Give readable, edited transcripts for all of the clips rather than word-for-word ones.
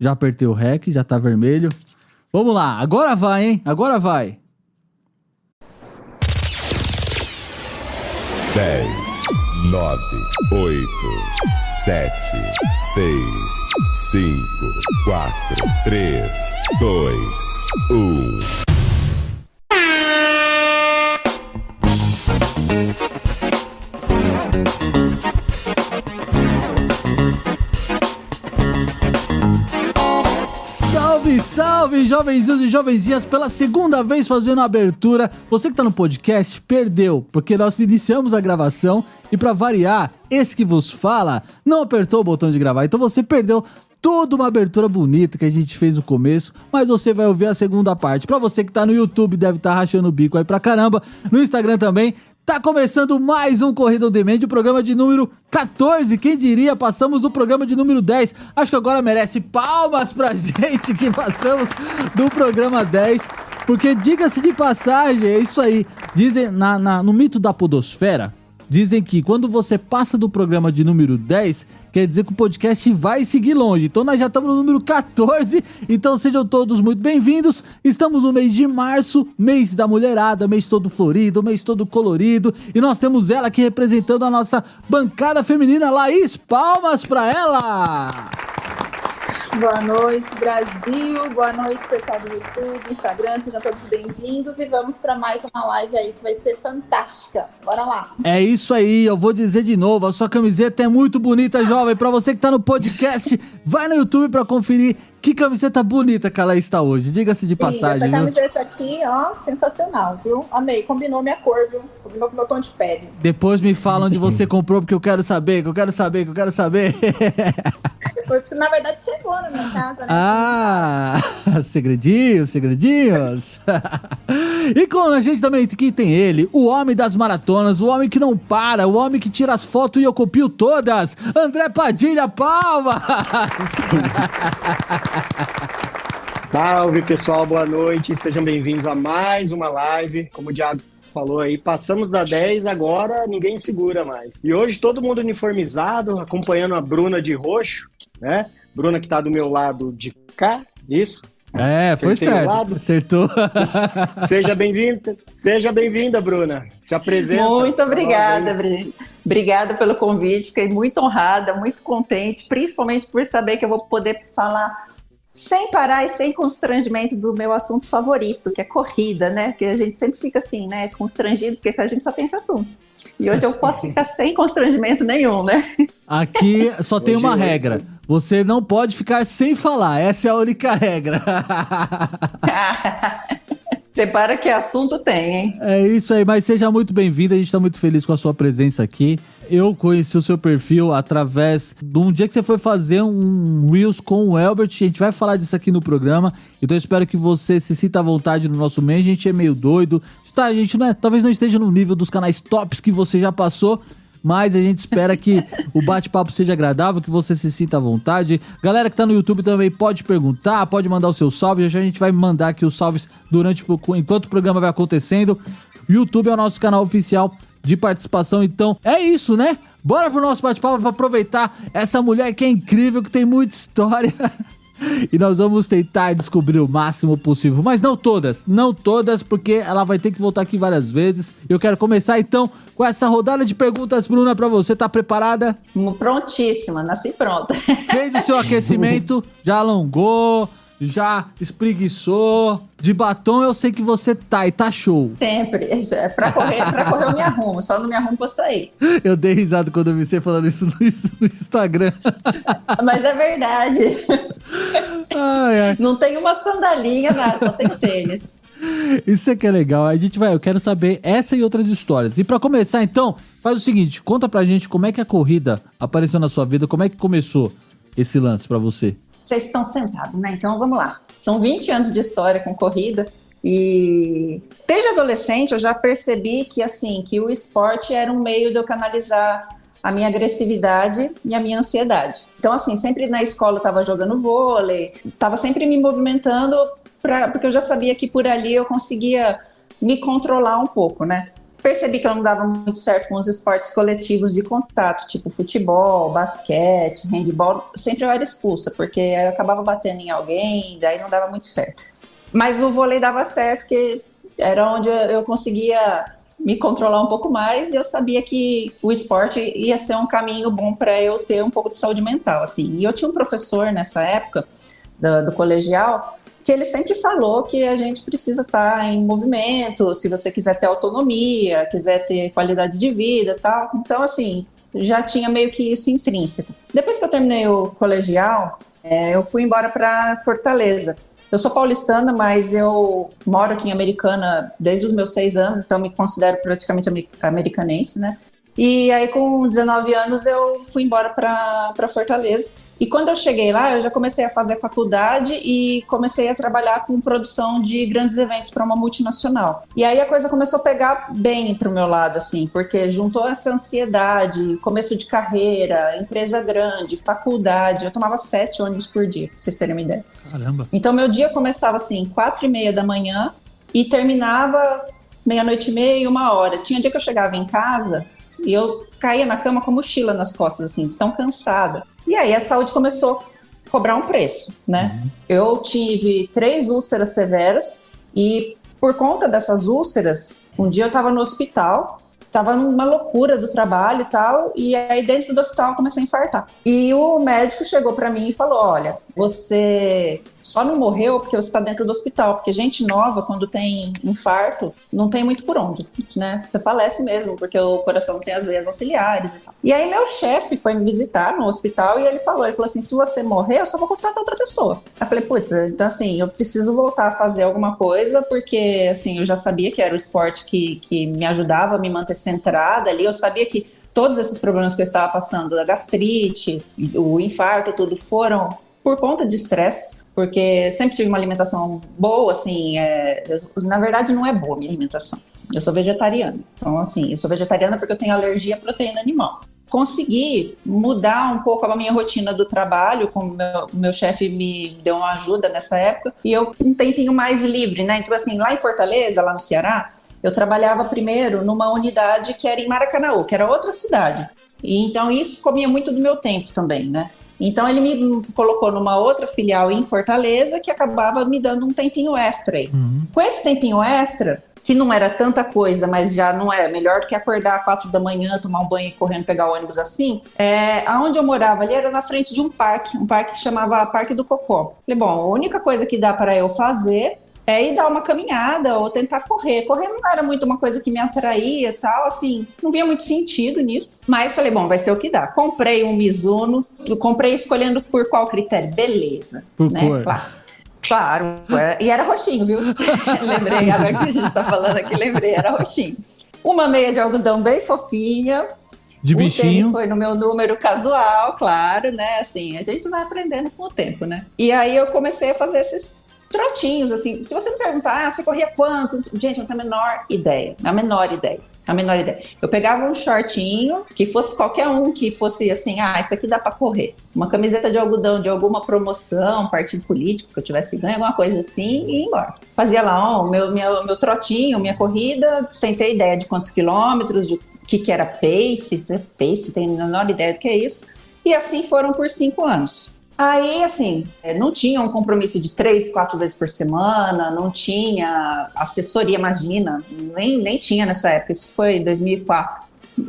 Já apertei o REC, já tá vermelho. Vamos lá, agora vai, hein? Agora vai. 10, 9, 8, 7, 6, 5, 4, 3, 2, 1. Salve, salve, jovenzinhos e jovenzinhas, pela segunda vez fazendo a abertura. Você que tá no podcast, perdeu, porque nós iniciamos a gravação e pra variar, esse que vos fala não apertou o botão de gravar, então você perdeu toda uma abertura bonita que a gente fez no começo, mas você vai ouvir a segunda parte. Pra você que tá no YouTube, deve estar rachando o bico aí pra caramba, no Instagram também. Tá começando mais um Corrida on Demand, o programa de número 14, quem diria, passamos do programa de número 10, acho que agora merece palmas pra gente que passamos do programa 10, porque diga-se de passagem, é isso aí, dizem no mito da podosfera, dizem que quando você passa do programa de número 10, quer dizer que o podcast vai seguir longe. Então nós já estamos no número 14, então sejam todos muito bem-vindos. Estamos no mês de março, mês da mulherada, mês todo florido, mês todo colorido. E nós temos ela aqui representando a nossa bancada feminina, Laís. Palmas pra ela! Boa noite, Brasil. Boa noite, pessoal do YouTube, Instagram. Sejam todos bem-vindos e vamos para mais uma live aí que vai ser fantástica. Bora lá. É isso aí, eu vou dizer de novo, a sua camiseta é muito bonita, jovem. Pra você que tá no podcast, vai no YouTube pra conferir que camiseta bonita que ela está hoje. Diga-se de passagem, essa camiseta aqui, ó, sensacional, viu? Amei, combinou minha cor, viu? Combinou com meu tom de pele. Depois me fala onde você comprou, porque eu quero saber. Na verdade, chegou na minha casa, né? Ah, segredinhos. E com a gente também aqui tem ele, o homem das maratonas, o homem que não para, o homem que tira as fotos e eu copio todas, André Padilha, palmas! Salve, pessoal, boa noite, sejam bem-vindos a mais uma live. Como o Thiago falou aí, passamos da 10, agora ninguém segura mais. E hoje todo mundo uniformizado, acompanhando a Bruna de roxo, né? Bruna que tá do meu lado de cá, isso? É, foi certo, acertou. Seja bem-vinda, Bruna. Se apresenta. Muito obrigada, obrigada pelo convite, fiquei muito honrada, muito contente, principalmente por saber que eu vou poder falar sem parar e sem constrangimento do meu assunto favorito, que é corrida, né? Porque a gente sempre fica assim, né? Constrangido, porque a gente só tem esse assunto. E hoje eu posso ficar sem constrangimento nenhum, né? Aqui só tem uma regra. Você não pode ficar sem falar. Essa é a única regra. Prepara que assunto tem, hein? É isso aí, mas seja muito bem-vinda. A gente tá muito feliz com a sua presença aqui. Eu conheci o seu perfil através de um dia que você foi fazer um Reels com o Elbert. A gente vai falar disso aqui no programa. Então eu espero que você se sinta à vontade no nosso meio. A gente é meio doido. Tá, a gente talvez não esteja no nível dos canais tops que você já passou, mas a gente espera que o bate-papo seja agradável, que você se sinta à vontade. Galera que tá no YouTube também pode perguntar, pode mandar o seu salve. Já a gente vai mandar aqui os salves enquanto o programa vai acontecendo. O YouTube é o nosso canal oficial de participação, então é isso, né? Bora pro nosso bate-papo pra aproveitar essa mulher que é incrível, que tem muita história. E nós vamos tentar descobrir o máximo possível, mas não todas, porque ela vai ter que voltar aqui várias vezes. Eu quero começar então com essa rodada de perguntas, Bruna, pra você. Tá preparada? Prontíssima, nasci pronta. Fez o seu aquecimento, já alongou, já espreguiçou. De batom eu sei que você tá e tá show. Sempre. Pra correr eu me arrumo, só não me arrumo pra sair. Eu dei risada quando eu vi você falando isso no Instagram. Mas é verdade. Ai. Não tem uma sandalinha, nada, só tem tênis. Isso é que é legal. Eu quero saber essa e outras histórias. E pra começar então, faz o seguinte, conta pra gente como é que a corrida apareceu na sua vida, como é que começou esse lance pra você? Vocês estão sentados, né? Então vamos lá. São 20 anos de história com corrida e desde adolescente eu já percebi que, assim, que o esporte era um meio de eu canalizar a minha agressividade e a minha ansiedade. Então, assim, sempre na escola eu estava jogando vôlei, estava sempre me movimentando porque eu já sabia que por ali eu conseguia me controlar um pouco, né? percebi que eu não dava muito certo com os esportes coletivos de contato, tipo futebol, basquete, handball. Sempre eu era expulsa, porque eu acabava batendo em alguém, daí não dava muito certo. Mas o vôlei dava certo, porque era onde eu conseguia me controlar um pouco mais, e eu sabia que o esporte ia ser um caminho bom para eu ter um pouco de saúde mental, assim. E eu tinha um professor nessa época, do colegial, que ele sempre falou que a gente precisa estar em movimento, se você quiser ter autonomia, quiser ter qualidade de vida e tal. Então, assim, já tinha meio que isso intrínseco. Depois que eu terminei o colegial, eu fui embora para Fortaleza. Eu sou paulistana, mas eu moro aqui em Americana desde os meus 6 anos, então eu me considero praticamente americanense, né? E aí, com 19 anos, eu fui embora para Fortaleza. E quando eu cheguei lá, eu já comecei a fazer faculdade e comecei a trabalhar com produção de grandes eventos para uma multinacional. E aí a coisa começou a pegar bem para o meu lado, assim, porque juntou essa ansiedade, começo de carreira, empresa grande, faculdade. Eu tomava 7 ônibus por dia, para vocês terem uma ideia. Caramba. Então, meu dia começava, assim, 4h30 da manhã e terminava 00:30, 1h. Tinha dia que eu chegava em casa e eu caía na cama com a mochila nas costas, assim, de tão cansada. E aí a saúde começou a cobrar um preço, né? Eu tive 3 úlceras severas e por conta dessas úlceras, um dia eu estava no hospital, estava numa loucura do trabalho e tal, e aí dentro do hospital eu comecei a infartar. E o médico chegou para mim e falou, olha, você só não morreu porque você está dentro do hospital, porque gente nova, quando tem infarto, não tem muito por onde, né? Você falece mesmo, porque o coração não tem as veias auxiliares e tal. E aí meu chefe foi me visitar no hospital e ele falou assim, se você morrer, eu só vou contratar outra pessoa. Eu falei, putz, então assim, eu preciso voltar a fazer alguma coisa, porque assim, eu já sabia que era o esporte que me ajudava a me manter centrada ali, eu sabia que todos esses problemas que eu estava passando, a gastrite, o infarto, tudo foram por conta de estresse, porque sempre tive uma alimentação boa, assim, na verdade não é boa a minha alimentação, eu sou vegetariana, então assim, eu sou vegetariana porque eu tenho alergia à proteína animal. Consegui mudar um pouco a minha rotina do trabalho, como meu chefe me deu uma ajuda nessa época, e eu um tempinho mais livre, né, então assim, lá em Fortaleza, lá no Ceará, eu trabalhava primeiro numa unidade que era em Maracanaú, que era outra cidade, e então isso comia muito do meu tempo também, né. Então ele me colocou numa outra filial em Fortaleza que acabava me dando um tempinho extra aí. Com esse tempinho extra, que não era tanta coisa, mas já não é melhor do que acordar às 4 da manhã, tomar um banho e correndo pegar o ônibus assim, aonde eu morava ali era na frente de um parque que chamava Parque do Cocó. Falei, bom, a única coisa que dá para eu fazer é ir dar uma caminhada ou tentar correr. Correr não era muito uma coisa que me atraía e tal, assim, não via muito sentido nisso. Mas falei, bom, vai ser o que dá. Comprei um Mizuno, comprei escolhendo por qual critério? Beleza. Por né? cor. Claro, e era roxinho, viu? Lembrei, agora que a gente tá falando aqui, lembrei, era roxinho. Uma meia de algodão bem fofinha. De o bichinho. Tênis foi no meu número casual, claro, né? Assim, a gente vai aprendendo com o tempo, né? E aí eu comecei a fazer esses trotinhos, assim. Se você me perguntar, você corria quanto? Gente, eu não tenho a menor ideia. Eu pegava um shortinho, que fosse qualquer um, que fosse assim, isso aqui dá pra correr. Uma camiseta de algodão de alguma promoção, partido político, que eu tivesse ganho, alguma coisa assim, e ia embora. Fazia lá, meu trotinho, minha corrida, sem ter ideia de quantos quilômetros, de o que era pace. Pace, tenho a menor ideia do que é isso. E assim foram por 5 anos. Aí, assim, não tinha um compromisso de 3, 4 vezes por semana, não tinha assessoria, imagina, nem tinha nessa época, isso foi em 2004.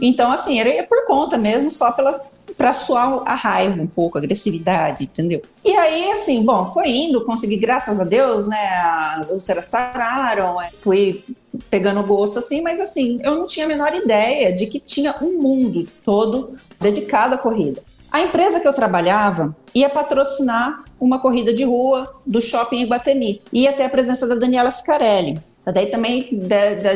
Então, assim, era por conta mesmo, só para suar a raiva um pouco, a agressividade, entendeu? E aí, assim, bom, foi indo, consegui, graças a Deus, né, as úlceras sararam, fui pegando gosto, assim, mas assim, eu não tinha a menor ideia de que tinha um mundo todo dedicado à corrida. A empresa que eu trabalhava ia patrocinar uma corrida de rua do shopping Iguatemi. Ia ter a presença da Daniela Scarelli. Daí também,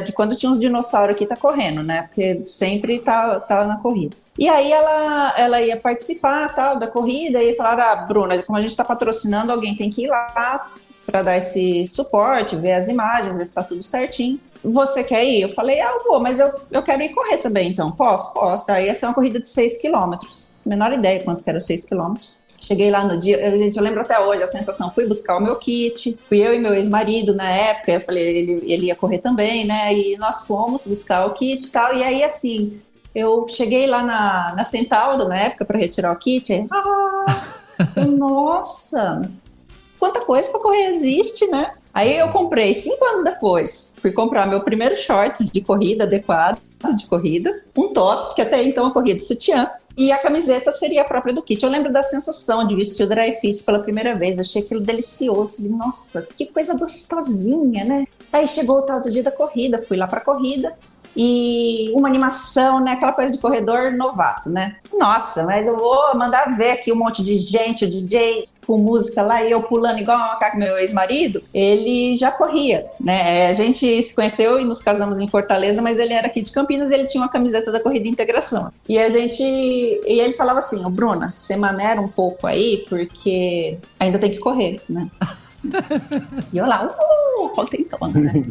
de quando tinha uns dinossauros aqui, tá correndo, né? Porque sempre tá na corrida. E aí ela ia participar tal, da corrida e ia falar, Bruna, como a gente tá patrocinando, alguém tem que ir lá para dar esse suporte, ver as imagens, ver se tá tudo certinho. Você quer ir? Eu falei, eu vou, mas eu quero ir correr também, então. Posso. Daí ia ser uma corrida de 6 quilômetros. Menor ideia quanto que era 6 quilômetros. Cheguei lá no dia, eu lembro até hoje a sensação, fui buscar o meu kit, fui eu e meu ex-marido na época, eu falei, ele ia correr também, né, e nós fomos buscar o kit e tal, e aí assim, eu cheguei lá na Centauro na época para retirar o kit, nossa, quanta coisa para correr existe, né? Aí eu comprei, 5 anos depois, fui comprar meu primeiro shorts de corrida adequado, de corrida, um top, porque até então eu corria de sutiã, e a camiseta seria a própria do kit. Eu lembro da sensação de vestir o dry fit pela primeira vez, eu achei aquilo delicioso, falei, nossa, que coisa gostosinha, né? Aí chegou o tal do dia da corrida, fui lá pra corrida, e uma animação, né, aquela coisa de corredor novato, né? Nossa, mas eu vou mandar ver aqui um monte de gente, o DJ com música lá, e eu pulando igual uma macaca. Meu ex-marido, ele já corria, né? A gente se conheceu e nos casamos em Fortaleza, mas ele era aqui de Campinas e ele tinha uma camiseta da Corrida Integração. E ele falava assim, Bruna, você maneira um pouco aí, porque ainda tem que correr, né? E eu lá, contentona, né?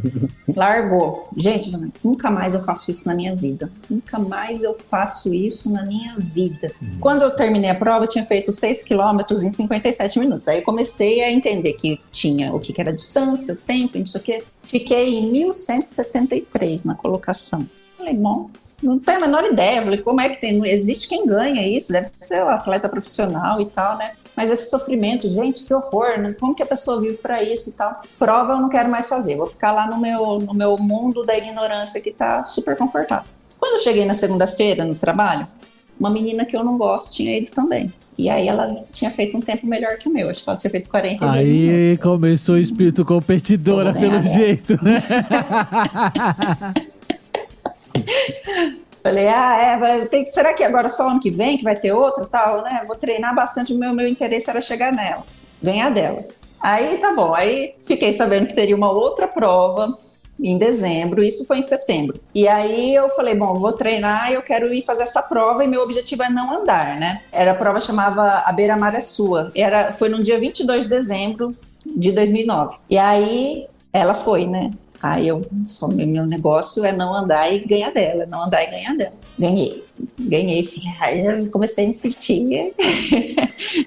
Largou. Gente, nunca mais eu faço isso na minha vida. Nunca mais eu faço isso na minha vida. Quando eu terminei a prova, eu tinha feito 6 quilômetros em 57 minutos. Aí eu comecei a entender que tinha o que era a distância, o tempo, não sei o quê. Fiquei em 1173 na colocação. Falei, bom, não tenho a menor ideia. Falei, como é que tem? Não existe quem ganha isso, deve ser um atleta profissional e tal, né? Mas esse sofrimento, gente, que horror, né? Como que a pessoa vive para isso e tal? Prova eu não quero mais fazer, vou ficar lá no meu mundo da ignorância que tá super confortável. Quando eu cheguei na segunda-feira no trabalho, uma menina que eu não gosto tinha ido também. E aí ela tinha feito um tempo melhor que o meu, acho que ela tinha feito 42 minutos. Aí começou o espírito competidora, pelo jeito, né? Falei, será que agora só ano que vem que vai ter outra tal, né? Vou treinar bastante, o meu interesse era chegar nela, ganhar dela. Aí tá bom, aí fiquei sabendo que teria uma outra prova em dezembro, isso foi em setembro. E aí eu falei, bom, vou treinar, eu quero ir fazer essa prova e meu objetivo é não andar, né? A prova chamava A Beira-Mar é Sua, foi no dia 22 de dezembro de 2009. E aí ela foi, né? Aí meu negócio é não andar e ganhar dela, não andar e ganhar dela. Ganhei, aí eu comecei a me sentir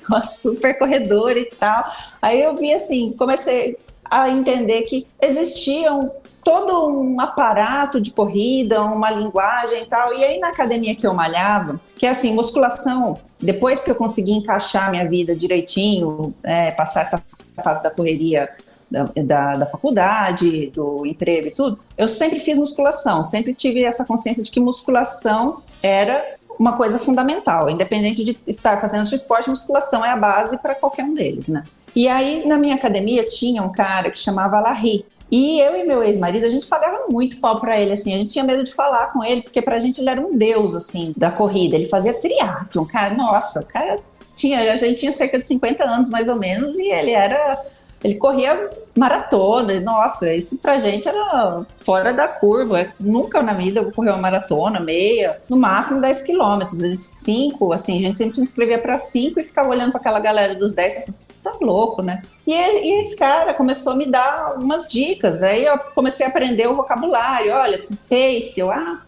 uma super corredora e tal. Aí eu vi assim, comecei a entender que existiam todo um aparato de corrida, uma linguagem e tal. E aí na academia que eu malhava, que é assim, musculação, depois que eu consegui encaixar minha vida direitinho, passar essa fase da correria da faculdade, do emprego e tudo, eu sempre fiz musculação, sempre tive essa consciência de que musculação era uma coisa fundamental, independente de estar fazendo outro esporte, musculação é a base para qualquer um deles, né? E aí na minha academia tinha um cara que chamava Larry, e eu e meu ex-marido, a gente pagava muito pau pra ele, assim, a gente tinha medo de falar com ele, porque pra gente ele era um deus, assim, da corrida, ele fazia triatlon, cara, nossa, o cara a gente tinha cerca de 50 anos mais ou menos, e ele corria maratona, nossa, isso pra gente era fora da curva, nunca na vida eu vou correr uma maratona, meia, no máximo 10 quilômetros, 5, assim, a gente sempre se inscrevia pra 5 e ficava olhando pra aquela galera dos 10, assim, tá louco, né? E esse cara começou a me dar umas dicas, aí eu comecei a aprender o vocabulário, olha, pace,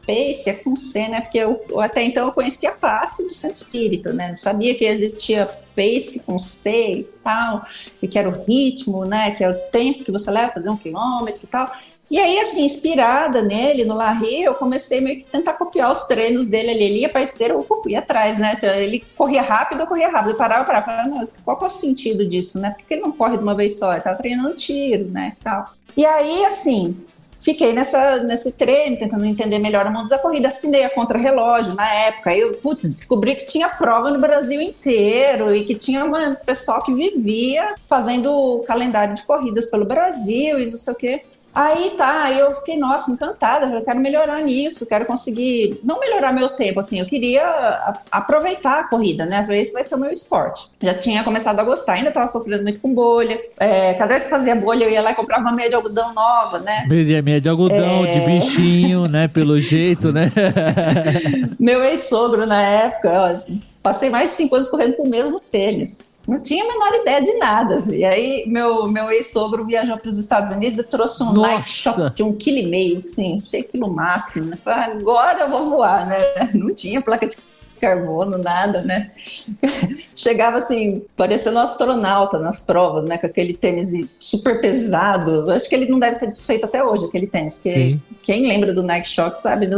pace é com C, né, porque eu até então eu conhecia passe do centro espírita, né, não sabia que existia pace com C e tal, e que era o ritmo, né, que é o tempo que você leva a fazer 1 quilômetro e tal. E aí, assim, inspirada nele, no Larry, eu comecei meio que tentar copiar os treinos dele ali. Ele ia pra esteira, eu ia atrás, né? Ele corria rápido, eu corria rápido. Eu parava, falava, qual que é o sentido disso, né? Por que ele não corre de uma vez só? Ele tava treinando tiro, né? Tal. E aí, assim, fiquei nesse treino, tentando entender melhor o mundo da corrida. Assinei a contrarrelógio na época. Aí eu, descobri que tinha prova no Brasil inteiro e que tinha um pessoal que vivia fazendo calendário de corridas pelo Brasil e não sei o quê. Aí eu fiquei, nossa, encantada, eu quero melhorar nisso, quero conseguir, não melhorar meu tempo, assim, eu queria aproveitar a corrida, né, falei, esse vai ser o meu esporte. Já tinha começado a gostar, ainda estava sofrendo muito com bolha, cada vez que fazia bolha eu ia lá e comprava uma meia de algodão nova, né. Meia de algodão, de bichinho, né, pelo jeito, né. Meu ex-sogro na época, passei mais de 5 anos correndo com o mesmo tênis. Não tinha a menor ideia de nada, assim. Aí meu ex-sogro viajou para os Estados Unidos e trouxe um Nike Shox de 1,5 kg, assim, achei aquilo máximo, né? Falei, agora eu vou voar, né? Não tinha placa de carbono, nada, né? Chegava assim, parecendo um astronauta nas provas, né? Com aquele tênis super pesado. Acho que ele não deve ter desfeito até hoje, aquele tênis. Porque quem lembra do Nike Shox sabe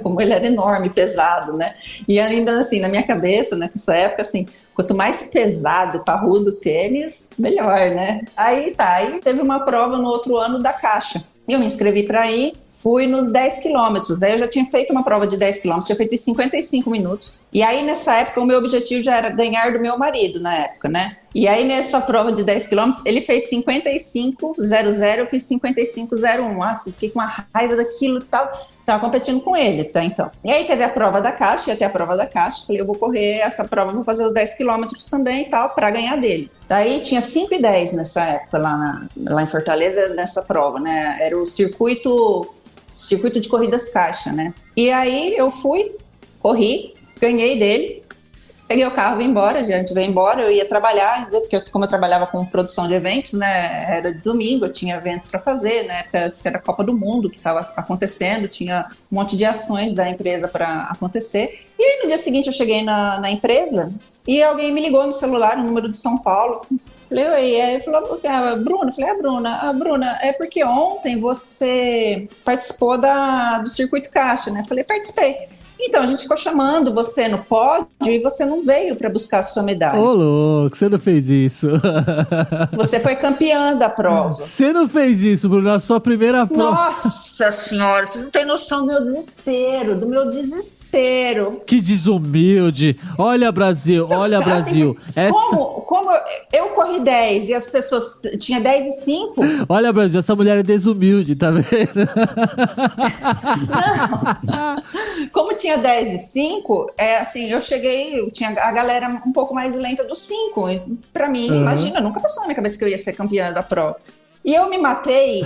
como ele era enorme, pesado, né? E ainda assim, na minha cabeça, né, nessa época, assim, quanto mais pesado, parrudo o tênis, melhor, né? Aí teve uma prova no outro ano da Caixa. Eu me inscrevi para ir, fui nos 10 quilômetros. Aí eu já tinha feito uma prova de 10 quilômetros, tinha feito em 55 minutos. E aí, nessa época, o meu objetivo já era ganhar do meu marido, na época, né? E aí, nessa prova de 10 quilômetros, ele fez 55,00, eu fiz 55,01. Nossa, fiquei com uma raiva daquilo e tal. Tava competindo com ele, tá, então. E aí teve a prova da Caixa, ia ter a prova da Caixa. Falei, eu vou correr essa prova, vou fazer os 10 quilômetros também e tal, pra ganhar dele. Daí tinha 5 e 10 nessa época, lá em Fortaleza, nessa prova, né? Era o circuito de corridas Caixa, né? E aí eu fui, corri, ganhei dele. Peguei o carro e vim embora, a gente veio embora, eu ia trabalhar, porque como eu trabalhava com produção de eventos, né, era de domingo, eu tinha evento para fazer, né, era a Copa do Mundo que estava acontecendo, tinha um monte de ações da empresa para acontecer. E aí no dia seguinte eu cheguei na empresa e alguém me ligou no celular, no número de São Paulo. Falei, oi, aí falou, Bruna, falei, Bruna, é porque ontem você participou do Circuito Caixa, né? Falei, participei. Então, a gente ficou chamando você no pódio e você não veio para buscar a sua medalha. Ô, louco, você não fez isso. Você foi campeã da prova. Você não fez isso, Bruno, na sua primeira prova. Nossa senhora, vocês não têm noção do meu desespero. Que desumilde. Olha, Brasil, olha, assim, Brasil. Como eu corri 10 e as pessoas tinha 10 e 5? Olha, Brasil, essa mulher é desumilde, tá vendo? Não. Como tinha 10 e 5, assim, eu cheguei, tinha a galera um pouco mais lenta dos 5. Pra mim, imagina, nunca passou na minha cabeça que eu ia ser campeã da prova. E eu me matei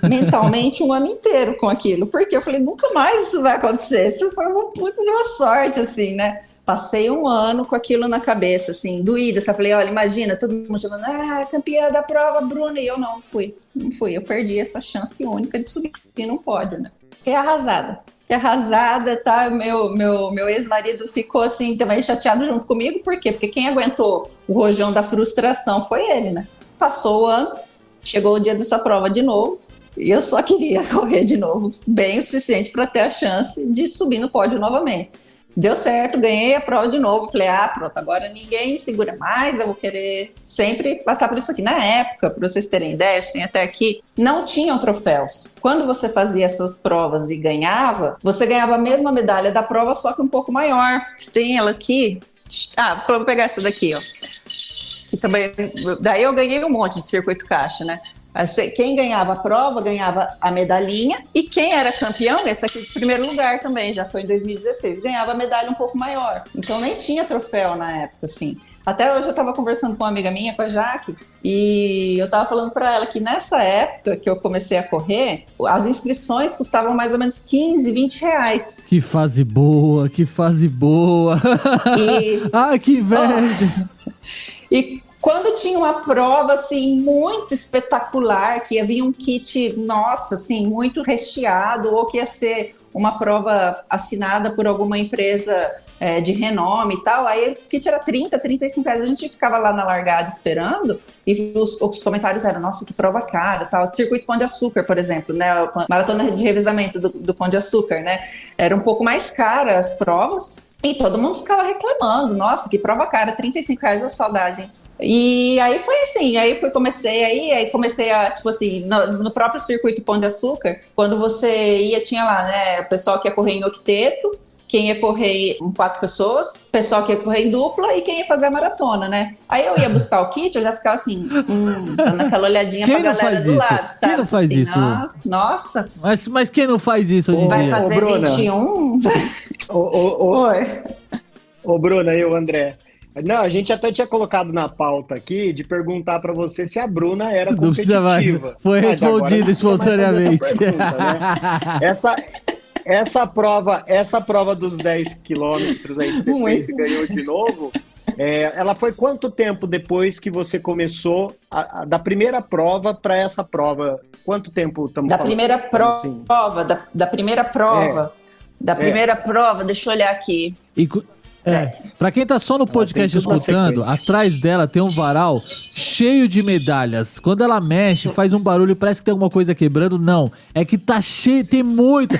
mentalmente um ano inteiro com aquilo, porque eu falei, nunca mais isso vai acontecer. Isso foi uma puta de uma sorte, assim, né? Passei um ano com aquilo na cabeça, assim, doída. Eu falei, olha, imagina, todo mundo chamando, campeã da prova, Bruna. E eu não fui. Eu perdi essa chance única de subir num pódio, né? Fiquei arrasada, tá? Meu ex-marido ficou assim, também chateado junto comigo. Por quê? Porque quem aguentou o rojão da frustração foi ele, né? Passou o ano, chegou o dia dessa prova de novo, e eu só queria correr de novo, bem o suficiente para ter a chance de subir no pódio novamente. Deu certo, ganhei a prova de novo. Falei, pronto, agora ninguém me segura mais, eu vou querer sempre passar por isso aqui. Na época, para vocês terem ideia, tem até aqui, não tinham troféus. Quando você fazia essas provas e ganhava, você ganhava a mesma medalha da prova, só que um pouco maior. Tem ela aqui. Vou pegar essa daqui, ó. E também, daí eu ganhei um monte de circuito caixa, né? Quem ganhava a prova ganhava a medalhinha, e quem era campeão, esse aqui de primeiro lugar também, já foi em 2016, ganhava a medalha um pouco maior. Então nem tinha troféu na época, assim. Até hoje eu estava conversando com uma amiga minha, com a Jaque, e eu estava falando para ela que nessa época que eu comecei a correr, as inscrições custavam mais ou menos 15, 20 reais. Que fase boa, que fase boa. Que inveja. E quando tinha uma prova, assim, muito espetacular, que ia vir um kit, nossa, assim, muito recheado, ou que ia ser uma prova assinada por alguma empresa de renome e tal, aí o kit era 30, 35 reais, a gente ficava lá na largada esperando, e os comentários eram, nossa, que prova cara, tal. Circuito Pão de Açúcar, por exemplo, né, a maratona de revezamento do Pão de Açúcar, né, era um pouco mais cara as provas, e todo mundo ficava reclamando, nossa, que prova cara, 35 reais, a saudade, hein? E aí foi assim, comecei a, tipo assim, no próprio circuito Pão de Açúcar, quando você ia, tinha lá, né, o pessoal que ia correr em octeto, quem ia correr em 4 pessoas, o pessoal que ia correr em dupla e quem ia fazer a maratona, né? Aí eu ia buscar o kit, eu já ficava assim, dando aquela olhadinha pra galera do lado, sabe? Quem não faz assim, isso? Nossa. Mas quem não faz isso hoje em vai dia? Fazer Bruna. 21? Oi. Ô, Bruna e o André. Não, a gente até tinha colocado na pauta aqui de perguntar pra você se a Bruna era competitiva. Não precisa mais. Foi respondido espontaneamente. Pergunta, né? Essa prova dos 10 quilômetros aí que você fez e ganhou de novo, ela foi quanto tempo depois que você começou da primeira prova para essa prova? Quanto tempo estamos falando? Da primeira prova. Da primeira prova, deixa eu olhar aqui. Pra quem tá só no podcast escutando, atrás dela tem um varal cheio de medalhas. Quando ela mexe, faz um barulho, parece que tem alguma coisa quebrando. Não, é que tá cheio, tem muita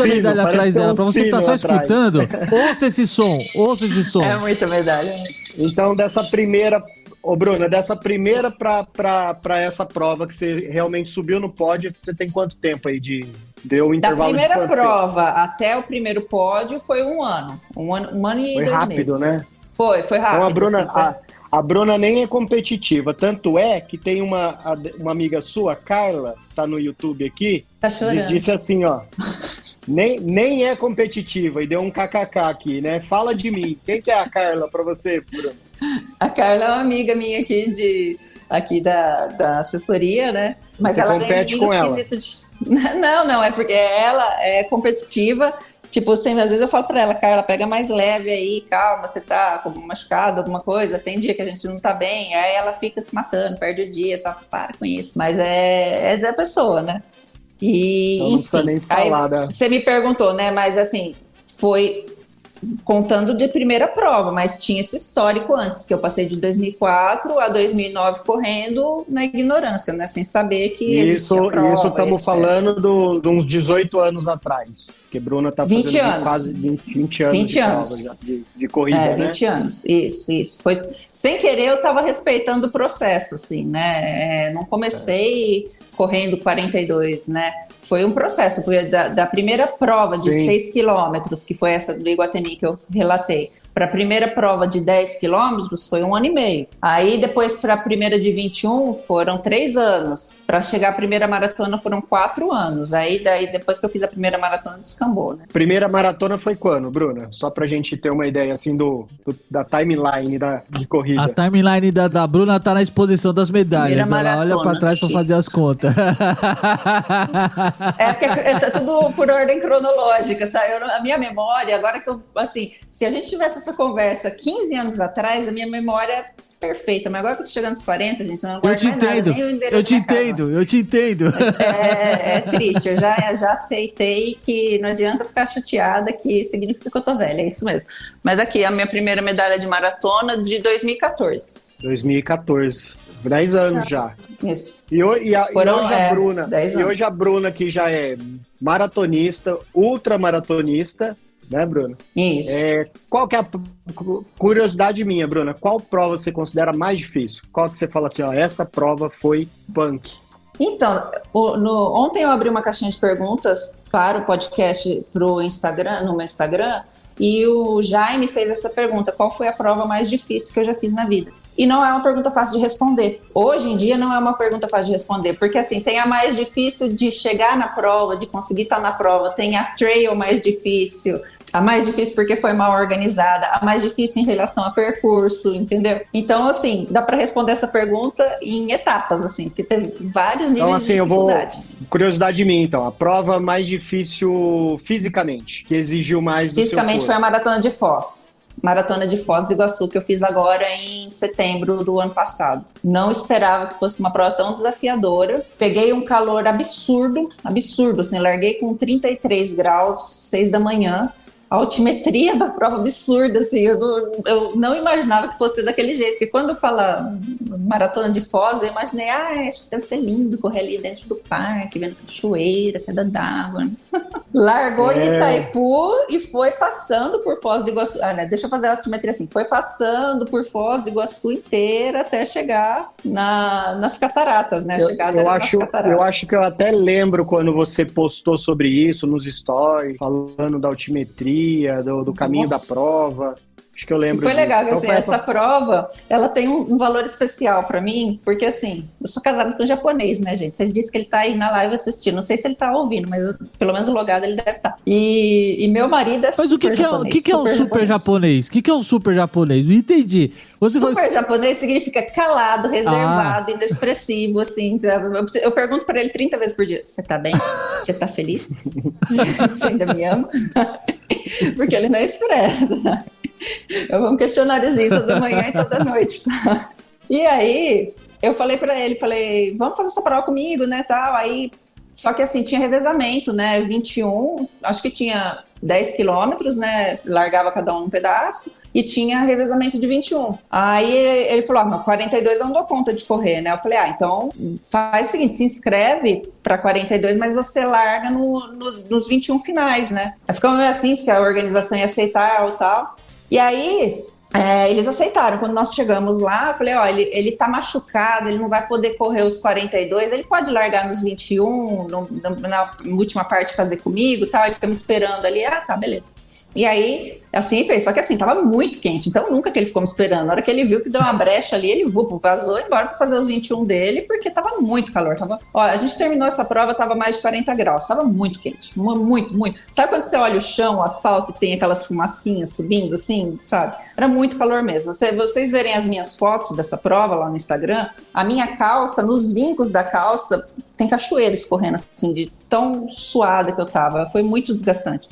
medalha atrás dela. Pra você que tá só escutando, ouça esse som. É muita medalha. Então, dessa primeira... Ô, Bruna, dessa primeira pra essa prova que você realmente subiu no pódio, você tem quanto tempo aí deu um intervalo de Da primeira quanto prova até o primeiro pódio foi um ano. Um ano e 2 meses. Foi rápido, né? Foi rápido. Então, a Bruna, assim, a Bruna nem é competitiva. Tanto é que tem uma amiga sua, Carla, tá no YouTube aqui, tá chorando. Disse assim, ó... Nem é competitiva, e deu um kkk aqui, né? Fala de mim. Quem que é a Carla pra você, Bruno? A Carla é uma amiga minha aqui da assessoria, né? Mas você ela compete com ela? Não, é porque ela é competitiva. Tipo, às vezes eu falo pra ela, Carla, pega mais leve aí, calma, você tá com machucado, alguma coisa, tem dia que a gente não tá bem, aí ela fica se matando, perde o dia, tá, para com isso. Mas é da pessoa, né? E, não precisa nem falar, né? Você me perguntou, né? Mas assim, foi contando de primeira prova, mas tinha esse histórico antes, que eu passei de 2004 a 2009 correndo na ignorância, né? Sem saber que existia prova. Isso estamos falando de uns 18 anos atrás, que Bruna tá fazendo 20 anos. Quase 20 anos de prova já, de corrida, né? 20 anos, isso. Foi, sem querer, eu estava respeitando o processo, assim, né? Não comecei correndo 42, né? Foi um processo, porque da primeira prova de 6 quilômetros, que foi essa do Iguatemi que eu relatei, para a primeira prova de 10 quilômetros foi 1 ano e meio. Aí depois para a primeira de 21 foram 3 anos. Para chegar à primeira maratona foram 4 anos. Aí depois que eu fiz a primeira maratona descambou, né? Primeira maratona foi quando, Bruna? Só pra gente ter uma ideia assim da timeline de corrida. A timeline da Bruna tá na exposição das medalhas. Ela olha pra trás pra fazer as contas. É porque tá tudo por ordem cronológica, sabe? A minha memória, agora que eu, assim, se a gente tivesse essa conversa 15 anos atrás, a minha memória é perfeita, mas agora que eu tô chegando aos 40, gente, eu não guardo mais nada, nem o endereço eu te entendo. É triste, eu já aceitei que não adianta ficar chateada, que significa que eu tô velha, é isso mesmo. Mas aqui, a minha primeira medalha de maratona de 2014. 2014. 10 anos já. Isso. E hoje a Bruna, que já é maratonista, ultramaratonista, né, Bruna? Isso. Qual que é a curiosidade minha, Bruna? Qual prova você considera mais difícil? Qual que você fala assim, ó, essa prova foi punk? Então, ontem eu abri uma caixinha de perguntas para o podcast no meu Instagram, e o Jaime fez essa pergunta: qual foi a prova mais difícil que eu já fiz na vida? E não é uma pergunta fácil de responder. Hoje em dia não é uma pergunta fácil de responder, porque assim, tem a mais difícil de chegar na prova, de conseguir estar na prova, tem a trail mais difícil, a mais difícil porque foi mal organizada, a mais difícil em relação a percurso, entendeu? Então, assim, dá para responder essa pergunta em etapas, assim, porque teve vários níveis de dificuldade. Curiosidade minha, então, a prova mais difícil fisicamente, que exigiu mais do seu corpo. Fisicamente foi a Maratona de Foz. Maratona de Foz do Iguaçu, que eu fiz agora em setembro do ano passado. Não esperava que fosse uma prova tão desafiadora. Peguei um calor absurdo, assim, larguei com 33 graus, 6 da manhã. A altimetria da prova absurda, assim, eu não imaginava que fosse daquele jeito, porque quando fala Maratona de Foz, eu imaginei, acho que deve ser lindo correr ali dentro do parque, vendo cachoeira, queda d'água. Largou em Itaipu e foi passando por Foz do Iguaçu. Deixa eu fazer a altimetria assim, foi passando por Foz do Iguaçu inteira até chegar nas cataratas, né? A chegada nas cataratas. Eu acho que eu até lembro quando você postou sobre isso nos stories, falando da altimetria, do caminho da prova. Acho que eu lembro. E foi legal, então, assim, essa prova, ela tem um valor especial pra mim, porque assim, eu sou casada com um japonês, né, gente? Vocês disseram que ele tá aí na live assistindo, não sei se ele tá ouvindo, mas pelo menos logado ele deve estar. E meu marido é super japonês. Mas o que é um super japonês? O que é um super japonês? Não entendi. Super japonês significa calado, reservado, inexpressivo, assim. Eu pergunto pra ele 30 vezes por dia: você tá bem? Você tá feliz? Você ainda me ama? Porque ele não expressa, sabe? Eu vou um questionáriozinho toda manhã e toda noite, sabe? E aí, eu falei pra ele, vamos fazer essa prova comigo, né, tal. Aí, Só que assim, tinha revezamento, né? 21, acho que tinha 10 quilômetros, né? Largava cada um pedaço. E tinha revezamento de 21. Aí ele falou, mas 42 eu não dou conta de correr, né? Eu falei, então faz o seguinte, se inscreve para 42, mas você larga nos 21 finais, né? Aí ficamos assim, se a organização ia aceitar ou tal. E aí... eles aceitaram. Quando nós chegamos lá, eu falei, ele tá machucado, ele não vai poder correr os 42, ele pode largar nos 21, na última parte fazer comigo e tal, ele fica me esperando ali, tá, beleza. E aí, assim fez, só que assim, tava muito quente, então nunca que ele ficou me esperando. Na hora que ele viu que deu uma brecha ali, ele vazou embora pra fazer os 21 dele, porque tava muito calor. A gente terminou essa prova, tava mais de 40 graus, tava muito quente, muito, muito. Sabe quando você olha o chão, o asfalto, e tem aquelas fumacinhas subindo, assim, sabe? Era muito calor mesmo. Se vocês verem as minhas fotos dessa prova lá no Instagram, a minha calça, nos vincos da calça, tem cachoeira escorrendo, assim, de tão suada que eu tava. Foi muito desgastante.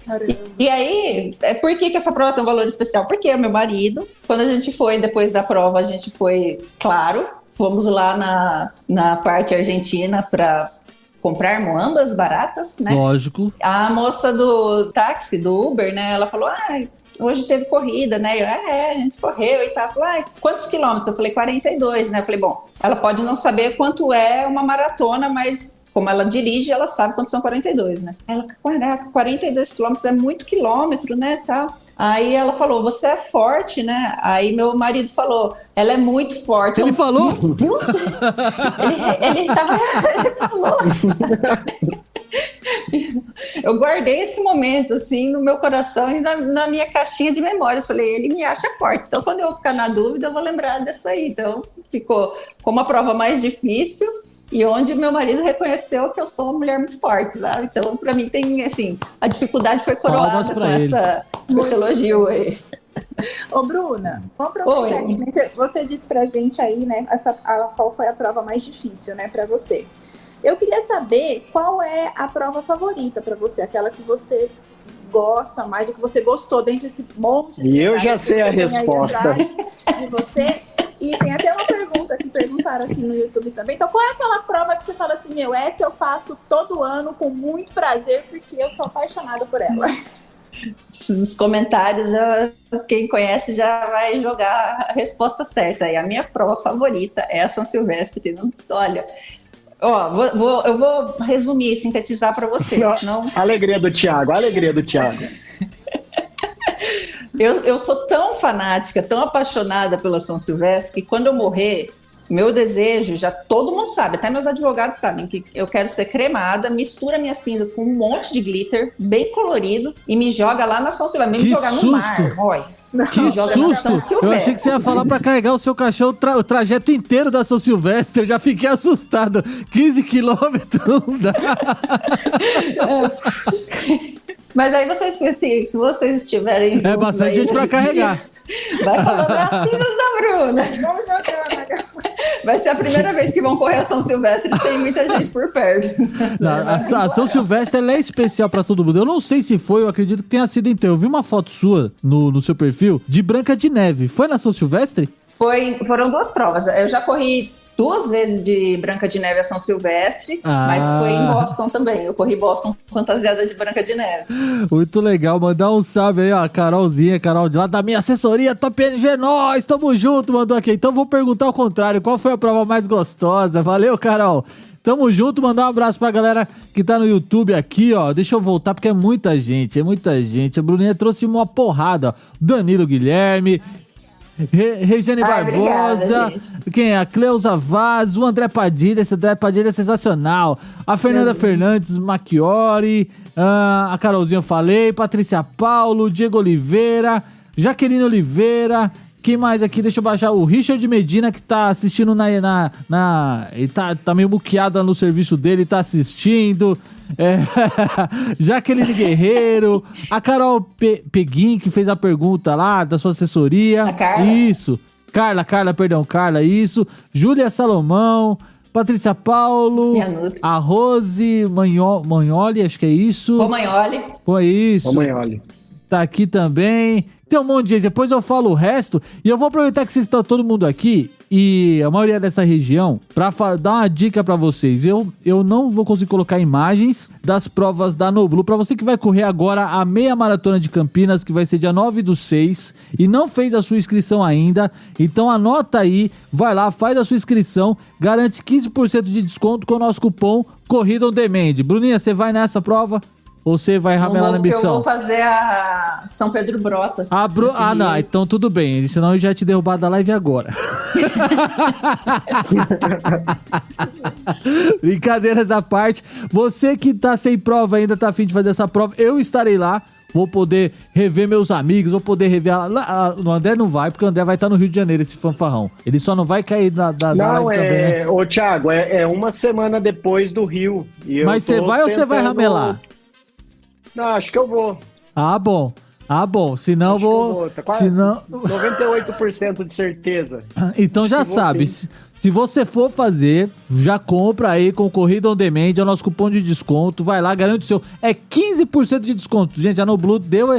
E aí, por que essa prova tem um valor especial? Porque o meu marido, quando a gente foi, depois da prova, a gente foi, claro, fomos lá na parte argentina para comprar moambas baratas, né? Lógico. A moça do táxi, do Uber, né, ela falou, hoje teve corrida, né? A gente correu e tal. Falou, quantos quilômetros? Eu falei, 42, né? Eu falei, bom, ela pode não saber quanto é uma maratona, mas como ela dirige, ela sabe quanto são 42, né? Ela, caraca, 42 quilômetros é muito quilômetro, né? Tal. Aí ela falou, você é forte, né? Aí meu marido falou, ela é muito forte. Ele falou? Meu Deus! ele falou. Eu guardei esse momento, assim, no meu coração e na minha caixinha de memórias. Falei, ele me acha forte. Então, quando eu ficar na dúvida, eu vou lembrar dessa aí. Então, ficou como a prova mais difícil e onde meu marido reconheceu que eu sou uma mulher muito forte, sabe? Então, pra mim, tem, assim, a dificuldade foi coroada com esse elogio aí. Ô, Bruna, vamos aproveitar aqui. Você disse pra gente aí, né, qual foi a prova mais difícil, né, pra você. Eu queria saber qual é a prova favorita para você, aquela que você gosta mais, o que você gostou dentro desse monte de... E eu já sei a resposta. De você. E tem até uma pergunta que perguntaram aqui no YouTube também. Então, qual é aquela prova que você fala assim, essa eu faço todo ano com muito prazer, porque eu sou apaixonada por ela? Nos comentários, quem conhece já vai jogar a resposta certa. E a minha prova favorita é a São Silvestre. Olha... eu vou resumir, sintetizar para você. Senão... Alegria do Thiago. Eu sou tão fanática, tão apaixonada pela São Silvestre, que quando eu morrer, meu desejo, já todo mundo sabe, até meus advogados sabem, que eu quero ser cremada, mistura minhas cinzas com um monte de glitter, bem colorido, e me joga lá na São Silvestre, me joga no mar, Que susto! Eu achei que você ia falar pra carregar o seu cachorro o trajeto inteiro da São Silvestre. Eu já fiquei assustado. 15 quilômetros não dá. Mas aí vocês, assim, se vocês estiverem juntos... É bastante gente pra carregar. Vai falando as cinzas da Bruna. Vamos jogando. Vai ser a primeira vez que vão correr a São Silvestre e tem muita gente por perto. Não, a São Silvestre ela é especial pra todo mundo. Eu não sei se foi, eu acredito que tenha sido então. Eu vi uma foto sua no seu perfil de Branca de Neve. Foi na São Silvestre? Foram 2 provas. Eu já corri 2 vezes de Branca de Neve a São Silvestre, mas foi em Boston também. Eu corri Boston fantasiada de Branca de Neve. Muito legal. Mandar um salve aí, ó. Carolzinha, Carol de lá da minha assessoria Top NG, nós tamo junto, mandou aqui. Então vou perguntar ao contrário, qual foi a prova mais gostosa? Valeu, Carol. Tamo junto, mandar um abraço pra galera que tá no YouTube aqui, ó. Deixa eu voltar, porque é muita gente. A Bruninha trouxe uma porrada, ó. Danilo Guilherme... Regiane Barbosa, obrigada, quem é? A Cleusa Vaz, o André Padilha, esse André Padilha é sensacional. A Fernanda Fernandes Macchiori, a Carolzinha eu falei, Patrícia Paulo, Diego Oliveira, Jaqueline Oliveira. Quem mais aqui? Deixa eu baixar. O Richard Medina, que tá assistindo ele tá meio muqueado lá no serviço dele, tá assistindo. Jaqueline Guerreiro, a Carol Peguin, que fez a pergunta lá da sua assessoria. A Carla. Isso. Carla, isso. Júlia Salomão, Patrícia Paulo, a Rose Magnoli, acho que é isso. Romagnoli. Foi isso. Romagnoli. Tá aqui também. Tem um monte de gente. Depois eu falo o resto. E eu vou aproveitar que vocês estão todo mundo aqui. e a maioria dessa região, pra dar uma dica pra vocês, eu não vou conseguir colocar imagens das provas da Noblu. Pra você que vai correr agora a meia maratona de Campinas, que vai ser dia 9/6, e não fez a sua inscrição ainda, então anota aí, vai lá, faz a sua inscrição, garante 15% de desconto com o nosso cupom Corrida On Demand. Bruninha, você vai nessa prova? Ou você vai ramelar na missão? Eu vou fazer a São Pedro Brotas. Não, então tudo bem. Senão eu já ia te derrubar da live agora. Brincadeiras à parte. Você que tá sem prova ainda, tá a fim de fazer essa prova, eu estarei lá. Vou poder rever meus amigos, vou poder rever... O André não vai, porque o André vai estar no Rio de Janeiro, esse fanfarrão. Ele só não vai cair da live também, né? Ô, Thiago, é uma semana depois do Rio. Mas você vai ou você vai ramelar? Não, acho que eu vou. Ah, bom. Senão acho vou... Que eu vou. Tá quase 98% de certeza. Então já sabe, se você for fazer, já compra aí com o Corrida On Demand, é o nosso cupom de desconto, vai lá, garante o seu, é 15% de desconto, gente, a Noblu deu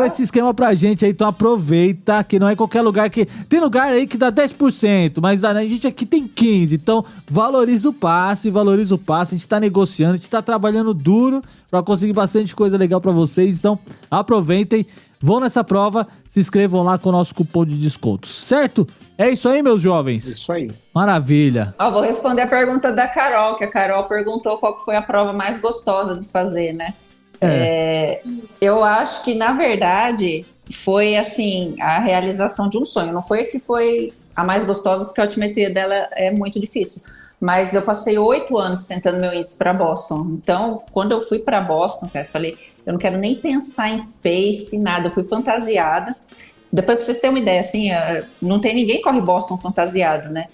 esse esquema pra gente aí, então aproveita, que não é qualquer lugar que, tem lugar aí que dá 10%, mas a gente aqui tem 15%, então valoriza o passe, a gente tá negociando, a gente tá trabalhando duro pra conseguir bastante coisa legal pra vocês, então aproveitem, vão nessa prova, se inscrevam lá com o nosso cupom de desconto, certo? É isso aí, meus jovens. Isso aí. Maravilha. Vou responder a pergunta da Carol, que a Carol perguntou qual que foi a prova mais gostosa de fazer, né? Eu acho que, na verdade, foi, assim, a realização de um sonho. Não foi a que foi a mais gostosa, porque a altimetria dela é muito difícil. Mas eu passei 8 anos tentando meu índice para Boston. Então, quando eu fui para Boston, cara, falei, eu não quero nem pensar em pace, nada. Eu fui fantasiada. Depois, pra vocês terem uma ideia, assim, não tem ninguém que corre Boston fantasiado, né?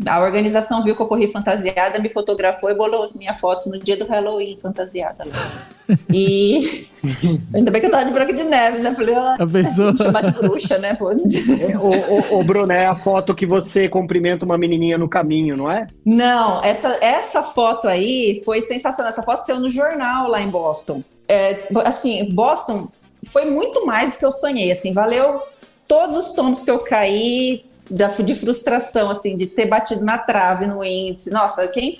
A organização viu que eu corri fantasiada, me fotografou e bolou minha foto no dia do Halloween fantasiada. E ainda bem que eu tava de Branca de Neve, né? Falei, me chamar de bruxa, né? Ô, Bruno, é a foto que você cumprimenta uma menininha no caminho, não é? Não, essa foto aí foi sensacional. Essa foto saiu no jornal lá em Boston. Assim, Boston foi muito mais do que eu sonhei, assim, valeu todos os tombos que eu caí de frustração, assim, de ter batido na trave no índice. Nossa, quem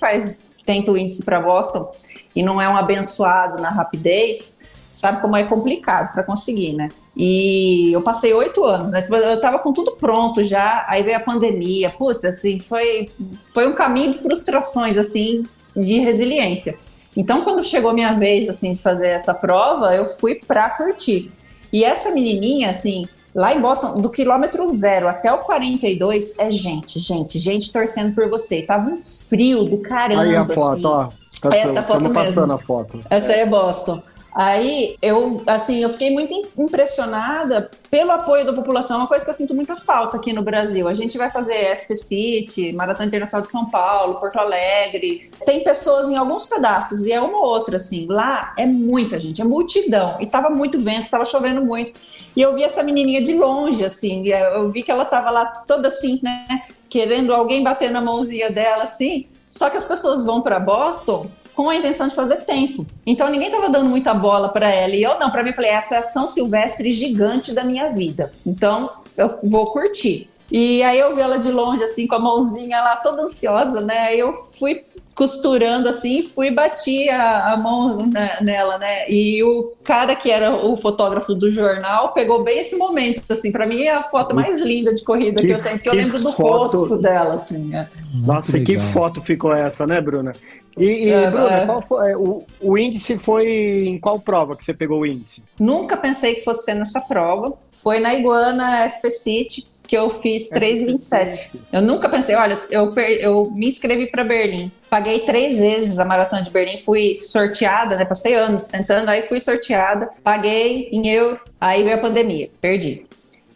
tenta o índice para Boston e não é um abençoado na rapidez, sabe como é complicado para conseguir, né? E eu passei 8 anos, né? Eu tava com tudo pronto já, aí veio a pandemia, assim, foi um caminho de frustrações, assim, de resiliência. Então, quando chegou a minha vez, assim, de fazer essa prova, eu fui pra curtir. E essa menininha, assim, lá em Boston, do quilômetro 0 até o 42, é gente torcendo por você. E tava um frio do caramba, aí a foto, assim. Ó. Essa foto mesmo. Passando a foto. Essa aí é Boston. Aí, eu fiquei muito impressionada pelo apoio da população, uma coisa que eu sinto muita falta aqui no Brasil. A gente vai fazer SP City, Maratona Internacional de São Paulo, Porto Alegre. Tem pessoas em alguns pedaços, e é uma ou outra, assim. Lá é muita gente, é multidão. E tava muito vento, tava chovendo muito. E eu vi essa menininha de longe, assim. Eu vi que ela tava lá toda assim, né? Querendo alguém bater na mãozinha dela, assim. Só que as pessoas vão para Boston com a intenção de fazer tempo. Então ninguém tava dando muita bola para ela. E eu não, para mim, falei, essa é a São Silvestre gigante da minha vida. Então eu vou curtir. E aí eu vi ela de longe, assim, com a mãozinha lá toda ansiosa, né? Aí eu fui costurando assim, fui e bati a mão nela, né? E o cara que era o fotógrafo do jornal pegou bem esse momento, assim, para mim é a foto mais linda de corrida que eu tenho, porque eu lembro do rosto dela, assim. Nossa, que foto ficou essa, né, Bruna? Bruna, qual foi, o índice foi em qual prova que você pegou o índice? Nunca pensei que fosse ser nessa prova. Foi na Iguana SP City, que eu fiz 3,27. Eu nunca pensei, olha, eu me inscrevi para Berlim. Paguei 3 vezes a Maratona de Berlim, fui sorteada, né? Passei anos tentando, aí fui sorteada, paguei em euro, aí veio a pandemia, perdi.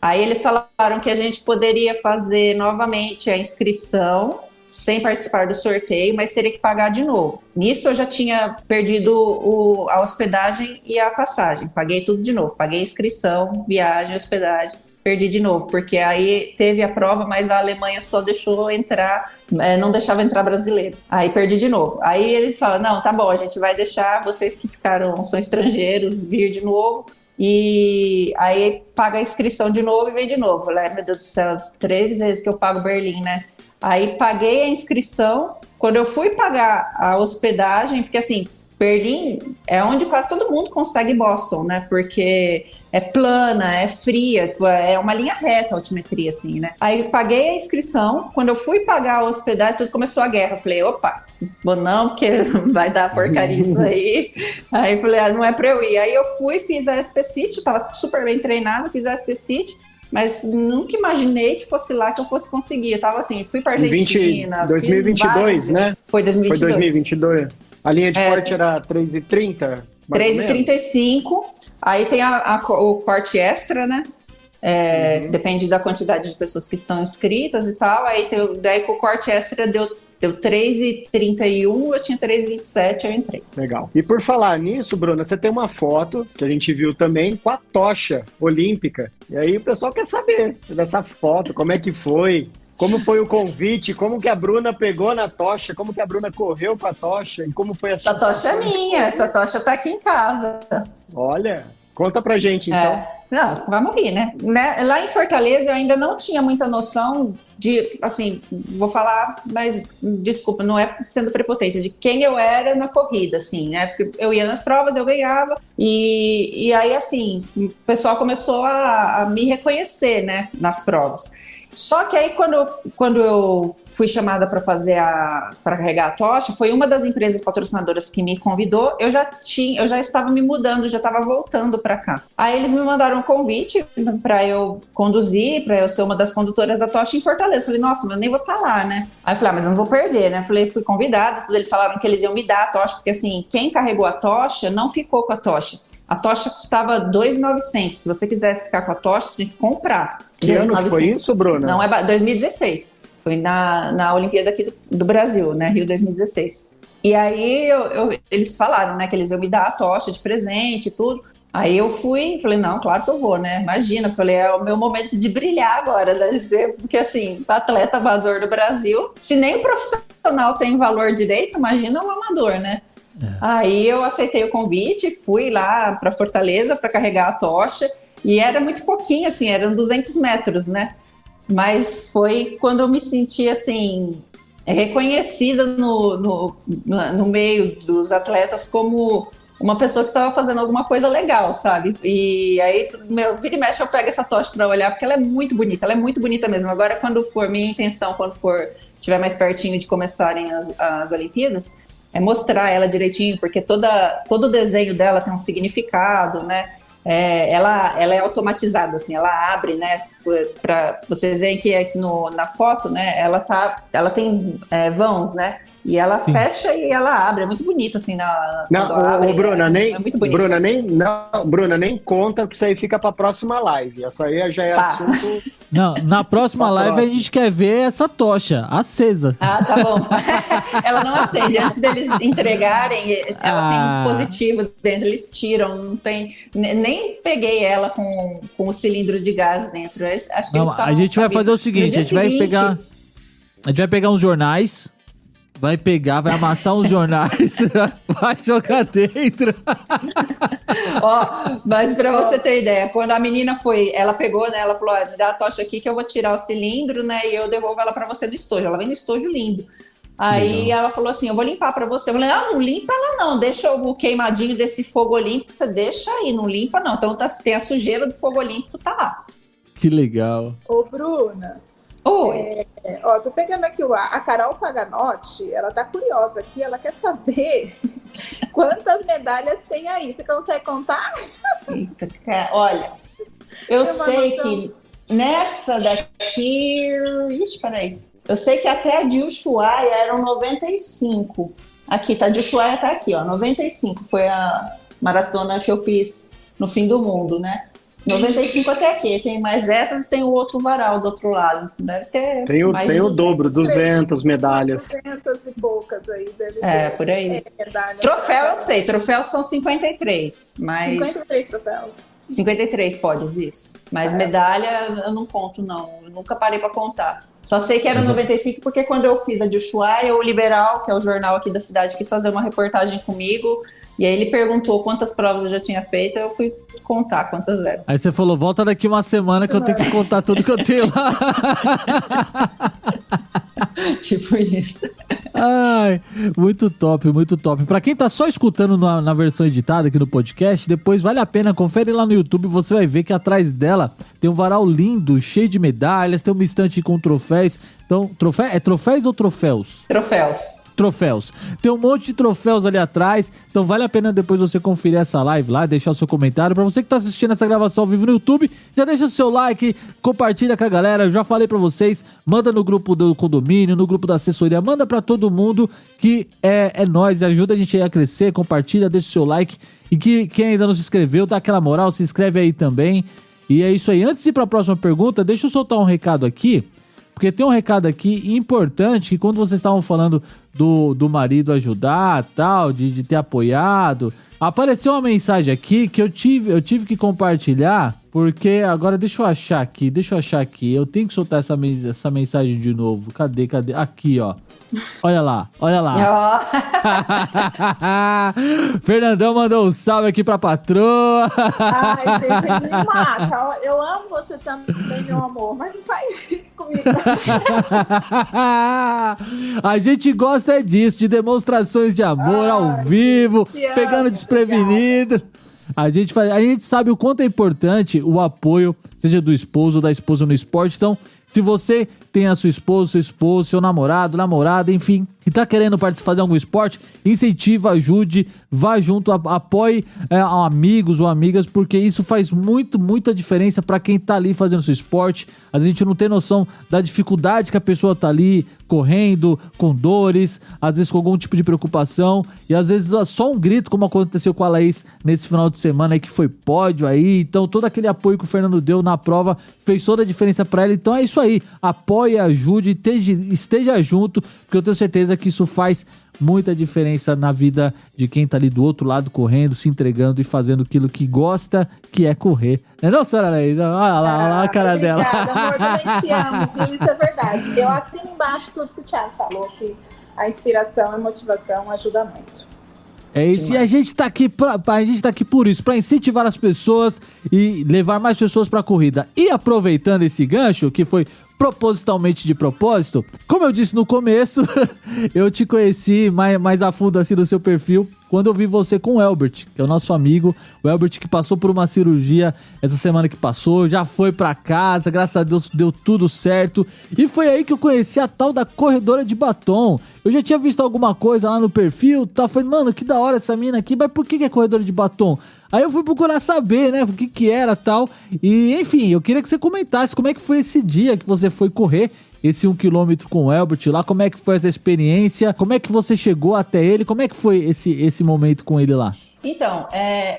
Aí eles falaram que a gente poderia fazer novamente a inscrição, sem participar do sorteio, mas teria que pagar de novo. Nisso eu já tinha perdido a hospedagem e a passagem. Paguei tudo de novo. Paguei inscrição, viagem, hospedagem. Perdi de novo, porque aí teve a prova, mas a Alemanha só deixou entrar, não deixava entrar brasileiro. Aí perdi de novo. Aí eles falam, não, tá bom, a gente vai deixar vocês que são estrangeiros vir de novo, E aí paga a inscrição de novo e vem de novo. Meu Deus do céu, 3 vezes que eu pago Berlim, né? Aí paguei a inscrição. Quando eu fui pagar a hospedagem, porque assim, Berlim é onde quase todo mundo consegue Boston, né? Porque é plana, é fria, é uma linha reta a altimetria, assim, né? Aí paguei a inscrição, quando eu fui pagar a hospedagem, tudo começou a guerra. Eu falei, opa, bom, não, porque vai dar porcaria isso aí. Aí eu falei, não é pra eu ir. Aí eu fui, fiz a SP City, tava super bem treinada, fiz a SP City, mas nunca imaginei que fosse lá que eu fosse conseguir. Eu tava assim, fui pra Argentina. 2022, né? Foi 2022. Foi 2022. A linha de corte era 3,30? 3,35. Aí tem o corte extra, né? Depende da quantidade de pessoas que estão inscritas e tal. Aí daí com o corte extra deu 3,31, eu tinha 3,27, eu entrei. Legal. E por falar nisso, Bruna, você tem uma foto que a gente viu também com a tocha olímpica. E aí o pessoal quer saber dessa foto, como é que foi? Como foi o convite? Como que a Bruna pegou na tocha? Como que a Bruna correu com a tocha? E como foi essa tocha é minha, essa tocha tá aqui em casa. Olha, conta pra gente então. Não, vamos rir, né? Lá em Fortaleza eu ainda não tinha muita noção de, assim, vou falar, mas desculpa, não é sendo prepotente, de quem eu era na corrida, assim, né? Porque eu ia nas provas, eu ganhava, e aí, assim, o pessoal começou a me reconhecer, né, nas provas. Só que aí, quando eu fui chamada para carregar a tocha, foi uma das empresas patrocinadoras que me convidou. Eu já estava me mudando, já estava voltando para cá. Aí eles me mandaram um convite para eu conduzir, para eu ser uma das condutoras da tocha em Fortaleza. Eu falei, nossa, mas eu nem vou estar lá, né? Aí eu falei, mas eu não vou perder, né? Eu fui convidada, tudo. Eles falaram que eles iam me dar a tocha, porque assim, quem carregou a tocha não ficou com a tocha. A tocha custava 2.900. Se você quisesse ficar com a tocha, você tinha que comprar. Que ano que foi isso, Bruna? Não, 2016. Foi na Olimpíada aqui do Brasil, né? Rio 2016. E aí eles falaram, né, que eles iam me dar a tocha de presente e tudo. Aí eu fui e falei, não, claro que eu vou, né? Imagina, eu falei, é o meu momento de brilhar agora, né? Porque assim, atleta amador do Brasil, se nem o profissional tem valor direito, imagina o amador, né? Aí eu aceitei o convite, fui lá para Fortaleza para carregar a tocha. E era muito pouquinho, assim, eram 200 metros, né? Mas foi quando eu me senti, assim, reconhecida no meio dos atletas como uma pessoa que estava fazendo alguma coisa legal, sabe? E aí, vira e mexe, eu pego essa tocha para olhar, porque ela é muito bonita mesmo. Agora, minha intenção, quando estiver mais pertinho de começarem as Olimpíadas, é mostrar ela direitinho, porque todo o desenho dela tem um significado, né? Ela é automatizada, assim, ela abre, né, para vocês verem que aqui na foto, né, ela tem vãos, né, e ela fecha e ela abre, é muito bonito, assim, Bruna, é muito bonito. Bruna, nem conta que isso aí fica para a próxima live, essa aí já é assunto... Não, na próxima live a gente quer ver essa tocha acesa. Ah, tá bom. Ela não acende. Antes deles entregarem, ela tem um dispositivo dentro, eles tiram, não tem... Nem peguei ela com o cilindro de gás dentro. Acho que a gente vai fazer o seguinte, a gente vai pegar uns jornais, vai amassar uns jornais, vai jogar dentro. Mas pra você ter ideia, quando a menina ela pegou, né, ela falou, me dá a tocha aqui que eu vou tirar o cilindro, né, e eu devolvo ela pra você no estojo. Ela vem no estojo lindo. Aí ela falou assim, eu vou limpar pra você. Eu falei, não limpa ela não, deixa o queimadinho desse fogo olímpico, você deixa aí, não limpa não. Então tem a sujeira do fogo olímpico, tá lá. Que legal. Ô, Bruna... Oi. Tô pegando aqui a Carol Paganotti, ela tá curiosa aqui, ela quer saber quantas medalhas tem aí. Você consegue contar? Eita, olha, eu sei que nessa daqui... Ixi, peraí. Eu sei que até a de Ushuaia eram 95. Aqui, tá, de Ushuaia tá aqui, 95. Foi a maratona que eu fiz no fim do mundo, né? 95 até aqui, tem mais essas e tem o outro varal do outro lado. Deve ter. Tem o dobro, 200 medalhas. 200 e poucas aí, deve ter. Por aí. Troféu eu sei, troféu são 53, mas... 53 troféus. 53 pódios, isso. Mas medalha eu não conto, não. Eu nunca parei pra contar. Só sei que era 95 porque quando eu fiz a de Ushuaia, o Liberal, que é o jornal aqui da cidade, quis fazer uma reportagem comigo. E aí ele perguntou quantas provas eu já tinha feito, eu fui contar quantas eram. Aí você falou, volta daqui uma semana que eu tenho que contar tudo que eu tenho lá. Tipo isso. Ai, muito top, muito top. Pra quem tá só escutando na versão editada aqui no podcast, depois vale a pena, confere lá no YouTube, você vai ver que atrás dela tem um varal lindo, cheio de medalhas, tem uma estante com troféus. Então, é troféus ou troféus? Troféus. Tem um monte de troféus ali atrás, então vale a pena depois você conferir essa live lá, deixar o seu comentário. Pra você que tá assistindo essa gravação ao vivo no YouTube, já deixa o seu like, compartilha com a galera. Eu já falei pra vocês, manda no grupo do condomínio, no grupo da assessoria, manda pra todo mundo que é nóis, ajuda a gente aí a crescer, compartilha, deixa o seu like. E quem ainda não se inscreveu, dá aquela moral, se inscreve aí também. E é isso aí. Antes de ir pra próxima pergunta, deixa eu soltar um recado aqui. Porque tem um recado aqui importante, que quando vocês estavam falando do marido ajudar, tal, de ter apoiado, apareceu uma mensagem aqui que eu tive que compartilhar, porque agora deixa eu achar aqui, eu tenho que soltar essa mensagem de novo. Cadê? Aqui, ó. Olha lá. Fernandão mandou um salve aqui pra patroa. Ai, gente, me mata. Eu amo você também, meu amor, mas não faz isso comigo. A gente gosta disso, de demonstrações de amor ao vivo, pegando desprevenido. A gente sabe o quanto é importante o apoio, seja do esposo ou da esposa no esporte. Então, se você tem a sua esposa, seu esposo, seu namorado, namorada, enfim, que tá querendo participar de algum esporte, incentiva, ajude, vá junto, apoie amigos ou amigas, porque isso faz muita diferença pra quem tá ali fazendo seu esporte. Às vezes a gente não tem noção da dificuldade que a pessoa tá ali correndo, com dores, às vezes com algum tipo de preocupação, e às vezes só um grito, como aconteceu com a Laís nesse final de semana aí, que foi pódio aí. Então todo aquele apoio que o Fernando deu na prova fez toda a diferença pra ela. Então é isso aí, apoie, ajude, esteja junto, porque eu tenho certeza que isso faz muita diferença na vida de quem tá ali do outro lado correndo, se entregando e fazendo aquilo que gosta, que é correr. Não é não, senhora Laís? Olha lá a cara dela. Amor, também te amo, viu? Isso é verdade. Eu assino embaixo tudo que o Thiago falou, que a inspiração e a motivação ajuda muito. É isso, e a gente tá aqui por isso, pra incentivar as pessoas e levar mais pessoas pra corrida. E aproveitando esse gancho, que foi propositalmente de propósito, como eu disse no começo, eu te conheci mais a fundo assim no seu perfil quando eu vi você com o Elbert, que é o nosso amigo, o Elbert que passou por uma cirurgia essa semana que passou, já foi pra casa, graças a Deus deu tudo certo, e foi aí que eu conheci a tal da corredora de batom. Eu já tinha visto alguma coisa lá no perfil, tá? Falei, mano, que da hora essa mina aqui, mas por que é corredora de batom? Aí eu fui procurar saber, né, o que era tal, e enfim, eu queria que você comentasse como é que foi esse dia que você foi correr esse 1 km com o Elbert lá, como é que foi essa experiência, como é que você chegou até ele, como é que foi esse momento com ele lá? Então,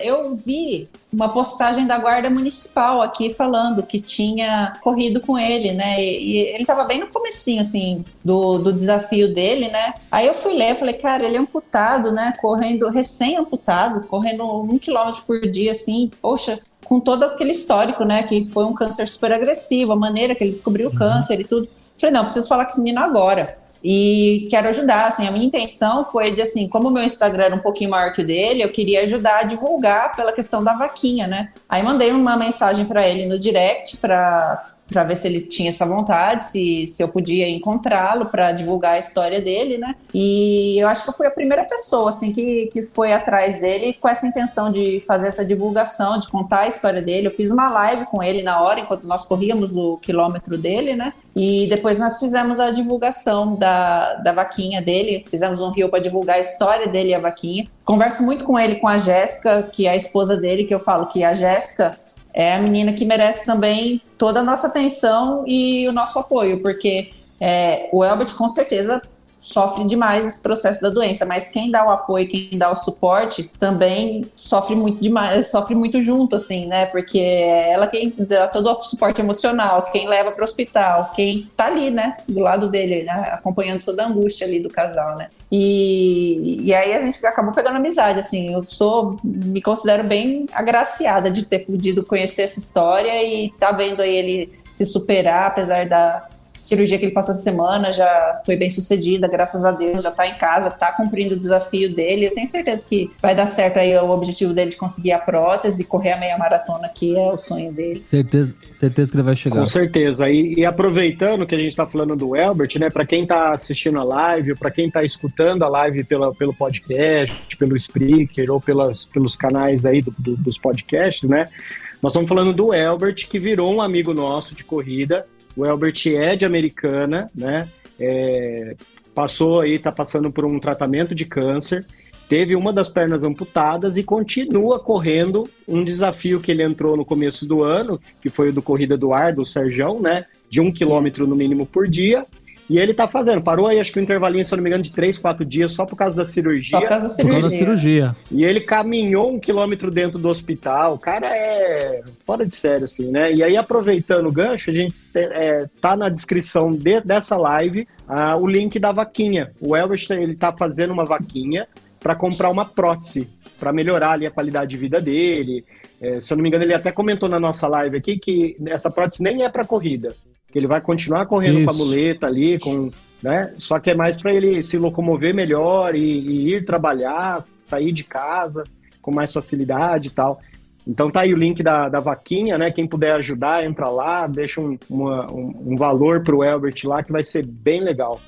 eu vi uma postagem da Guarda Municipal aqui falando que tinha corrido com ele, né? E ele tava bem no comecinho, assim, do desafio dele, né? Aí eu fui ler, eu falei, cara, ele é amputado, né? Correndo, recém-amputado, correndo 1 km por dia, assim, poxa, com todo aquele histórico, né? Que foi um câncer super agressivo, a maneira que ele descobriu o câncer e tudo. Falei, não, preciso falar com esse menino agora. E quero ajudar, assim, a minha intenção foi de, assim, como o meu Instagram era um pouquinho maior que o dele, eu queria ajudar a divulgar pela questão da vaquinha, né? Aí mandei uma mensagem para ele no direct para ver se ele tinha essa vontade, se eu podia encontrá-lo para divulgar a história dele, né? E eu acho que eu fui a primeira pessoa, assim, que foi atrás dele com essa intenção de fazer essa divulgação, de contar a história dele. Eu fiz uma live com ele na hora, enquanto nós corríamos o quilômetro dele, né? E depois nós fizemos a divulgação da vaquinha dele, fizemos um reel para divulgar a história dele e a vaquinha. Converso muito com ele, com a Jéssica, que é a esposa dele, que eu falo que a Jéssica é a menina que merece também toda a nossa atenção e o nosso apoio, porque o Elbert com certeza sofre demais esse processo da doença, mas quem dá o apoio, quem dá o suporte também sofre muito demais, sofre muito junto, assim, né? Porque é ela quem dá todo o suporte emocional, quem leva para o hospital, quem tá ali, né? Do lado dele, né? Acompanhando toda a angústia ali do casal, né? E aí a gente acabou pegando amizade, assim, me considero bem agraciada de ter podido conhecer essa história e tá vendo aí ele se superar, apesar da cirurgia que ele passou essa semana já foi bem sucedida, graças a Deus, já tá em casa, tá cumprindo o desafio dele. Eu tenho certeza que vai dar certo aí o objetivo dele de conseguir a prótese e correr a meia maratona, que é o sonho dele. Certeza que ele vai chegar. Com certeza. E aproveitando que a gente tá falando do Elbert, né, para quem tá assistindo a live, para quem tá escutando a live pelo podcast, pelo Spreaker ou pelos canais aí dos podcasts, né, nós estamos falando do Elbert, que virou um amigo nosso de corrida. O Elbert é de Americana, né? Tá passando por um tratamento de câncer, teve uma das pernas amputadas e continua correndo um desafio que ele entrou no começo do ano, que foi o do Corrida do Ar, do Serjão, né? De 1 quilômetro no mínimo por dia. E ele tá fazendo, parou aí acho que um intervalinho, se eu não me engano, de 3, 4 dias só por causa da cirurgia. Só por causa da cirurgia. E ele caminhou 1 quilômetro dentro do hospital, o cara é fora de sério, assim, né? E aí, aproveitando o gancho, a gente tá na descrição dessa live o link da vaquinha. O Elbert, ele tá fazendo uma vaquinha para comprar uma prótese, para melhorar ali a qualidade de vida dele. Se eu não me engano, ele até comentou na nossa live aqui que essa prótese nem é para corrida. Que ele vai continuar correndo com a muleta ali, né? Só que é mais para ele se locomover melhor e ir trabalhar, sair de casa com mais facilidade e tal. Então tá aí o link da vaquinha, né? Quem puder ajudar, entra lá, deixa um valor pro Elbert lá, que vai ser bem legal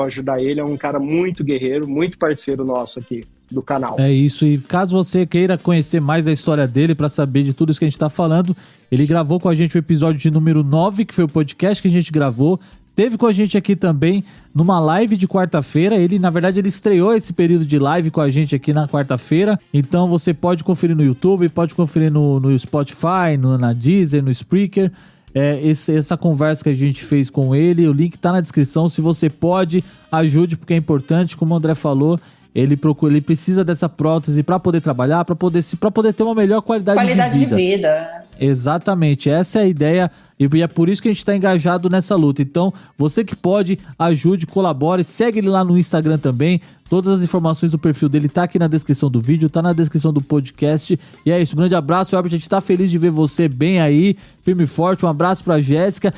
ajudar ele. É um cara muito guerreiro, muito parceiro nosso aqui do canal. É isso, e caso você queira conhecer mais da história dele, pra saber de tudo isso que a gente tá falando, ele gravou com a gente o episódio de número 9, que foi o podcast que a gente gravou, teve com a gente aqui também numa live de quarta-feira. Ele, na verdade, ele estreou esse período de live com a gente aqui na quarta-feira, então você pode conferir no YouTube, pode conferir no Spotify, na Deezer, no Spreaker, essa conversa que a gente fez com ele. O link tá na descrição. Se você pode, ajude, porque é importante, como o André falou. Ele precisa dessa prótese para poder trabalhar, para poder ter uma melhor qualidade de vida. Exatamente, essa é a ideia, e é por isso que a gente está engajado nessa luta. Então, você que pode, ajude, colabore, segue ele lá no Instagram também. Todas as informações do perfil dele tá aqui na descrição do vídeo, tá na descrição do podcast. E é isso, um grande abraço, Elbert, a gente tá feliz de ver você bem aí, firme e forte. Um abraço pra Jéssica.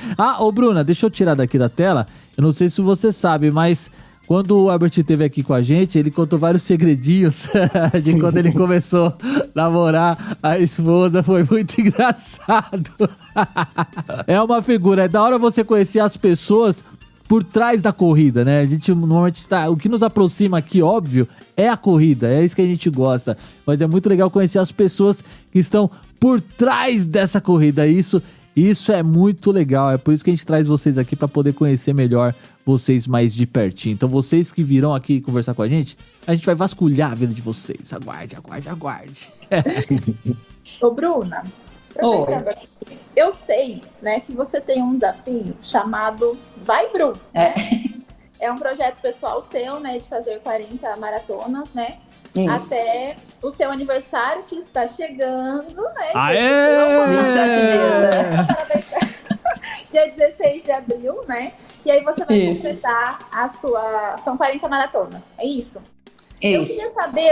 Bruna, deixa eu tirar daqui da tela, eu não sei se você sabe, mas quando o Elbert esteve aqui com a gente, ele contou vários segredinhos de quando ele começou a namorar a esposa. Foi muito engraçado. É uma figura. É da hora você conhecer as pessoas por trás da corrida, né? A gente normalmente o que nos aproxima aqui, óbvio, é a corrida. É isso que a gente gosta. Mas é muito legal conhecer as pessoas que estão por trás dessa corrida. Isso é muito legal, é por isso que a gente traz vocês aqui para poder conhecer melhor vocês mais de pertinho. Então vocês que virão aqui conversar com a gente vai vasculhar a vida de vocês. Aguarde. Ô Bruna, eu sei, né, que você tem um desafio chamado Vai Bru. É um projeto pessoal seu, né, de fazer 40 maratonas, né? Isso. Até o seu aniversário que está chegando, né? Aê! 27 dias, dia 16 de abril, né? E aí você vai completar são 40 maratonas, é isso? Eu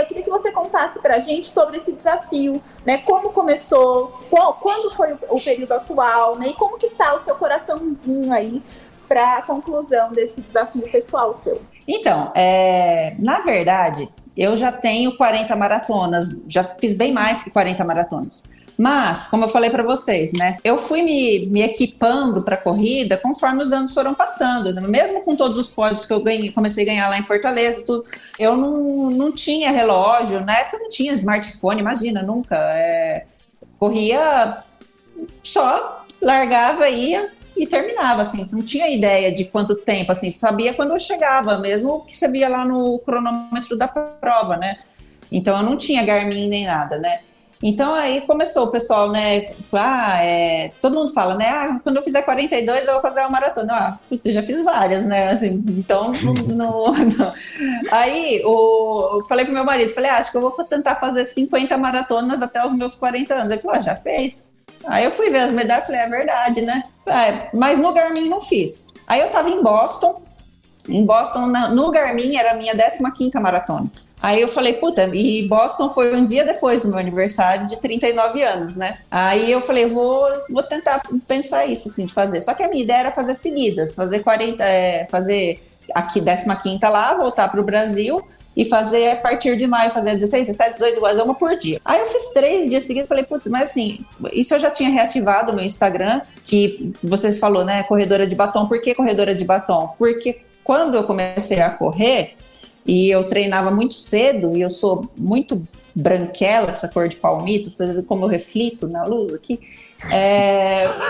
queria que você contasse pra gente sobre esse desafio, né? Como começou, quando foi o período atual, né? E como que está o seu coraçãozinho aí para a conclusão desse desafio pessoal seu? Então, na verdade, eu já tenho 40 maratonas, já fiz bem mais que 40 maratonas. Mas, como eu falei para vocês, né, eu fui me equipando para a corrida conforme os anos foram passando. Mesmo com todos os pódios que eu comecei a ganhar lá em Fortaleza, tudo, eu não tinha relógio, na época eu não tinha smartphone, imagina, nunca. Corria, só largava, ia e terminava, assim, você não tinha ideia de quanto tempo, assim, sabia quando eu chegava, mesmo que você via lá no cronômetro da prova, né? Então eu não tinha Garmin nem nada, né? Então aí começou o pessoal, né, todo mundo fala, né, quando eu fizer 42 eu vou fazer uma maratona. Eu já fiz várias, né, assim, então não. Aí eu falei pro meu marido, acho que eu vou tentar fazer 50 maratonas até os meus 40 anos. Ele falou, já fez? Aí eu fui ver as medalhas e falei, é verdade, né? Mas no Garmin não fiz. Aí eu tava em Boston, Em Boston, no Garmin, era a minha 15ª maratona. Aí eu falei, puta, e Boston foi um dia depois do meu aniversário de 39 anos, né? Aí eu falei, vou tentar pensar isso, assim, de fazer. Só que a minha ideia era fazer seguidas, fazer fazer aqui 15ª lá, voltar pro Brasil e fazer a partir de maio, fazer 16, 17, 18, quase uma por dia. Aí eu fiz 3 dias seguidos, falei, putz, mas assim, isso eu já tinha reativado no meu Instagram, que vocês falou, né, corredora de batom. Por que corredora de batom? Porque quando eu comecei a correr, e eu treinava muito cedo, e eu sou muito branquela, essa cor de palmito, como eu reflito na luz aqui,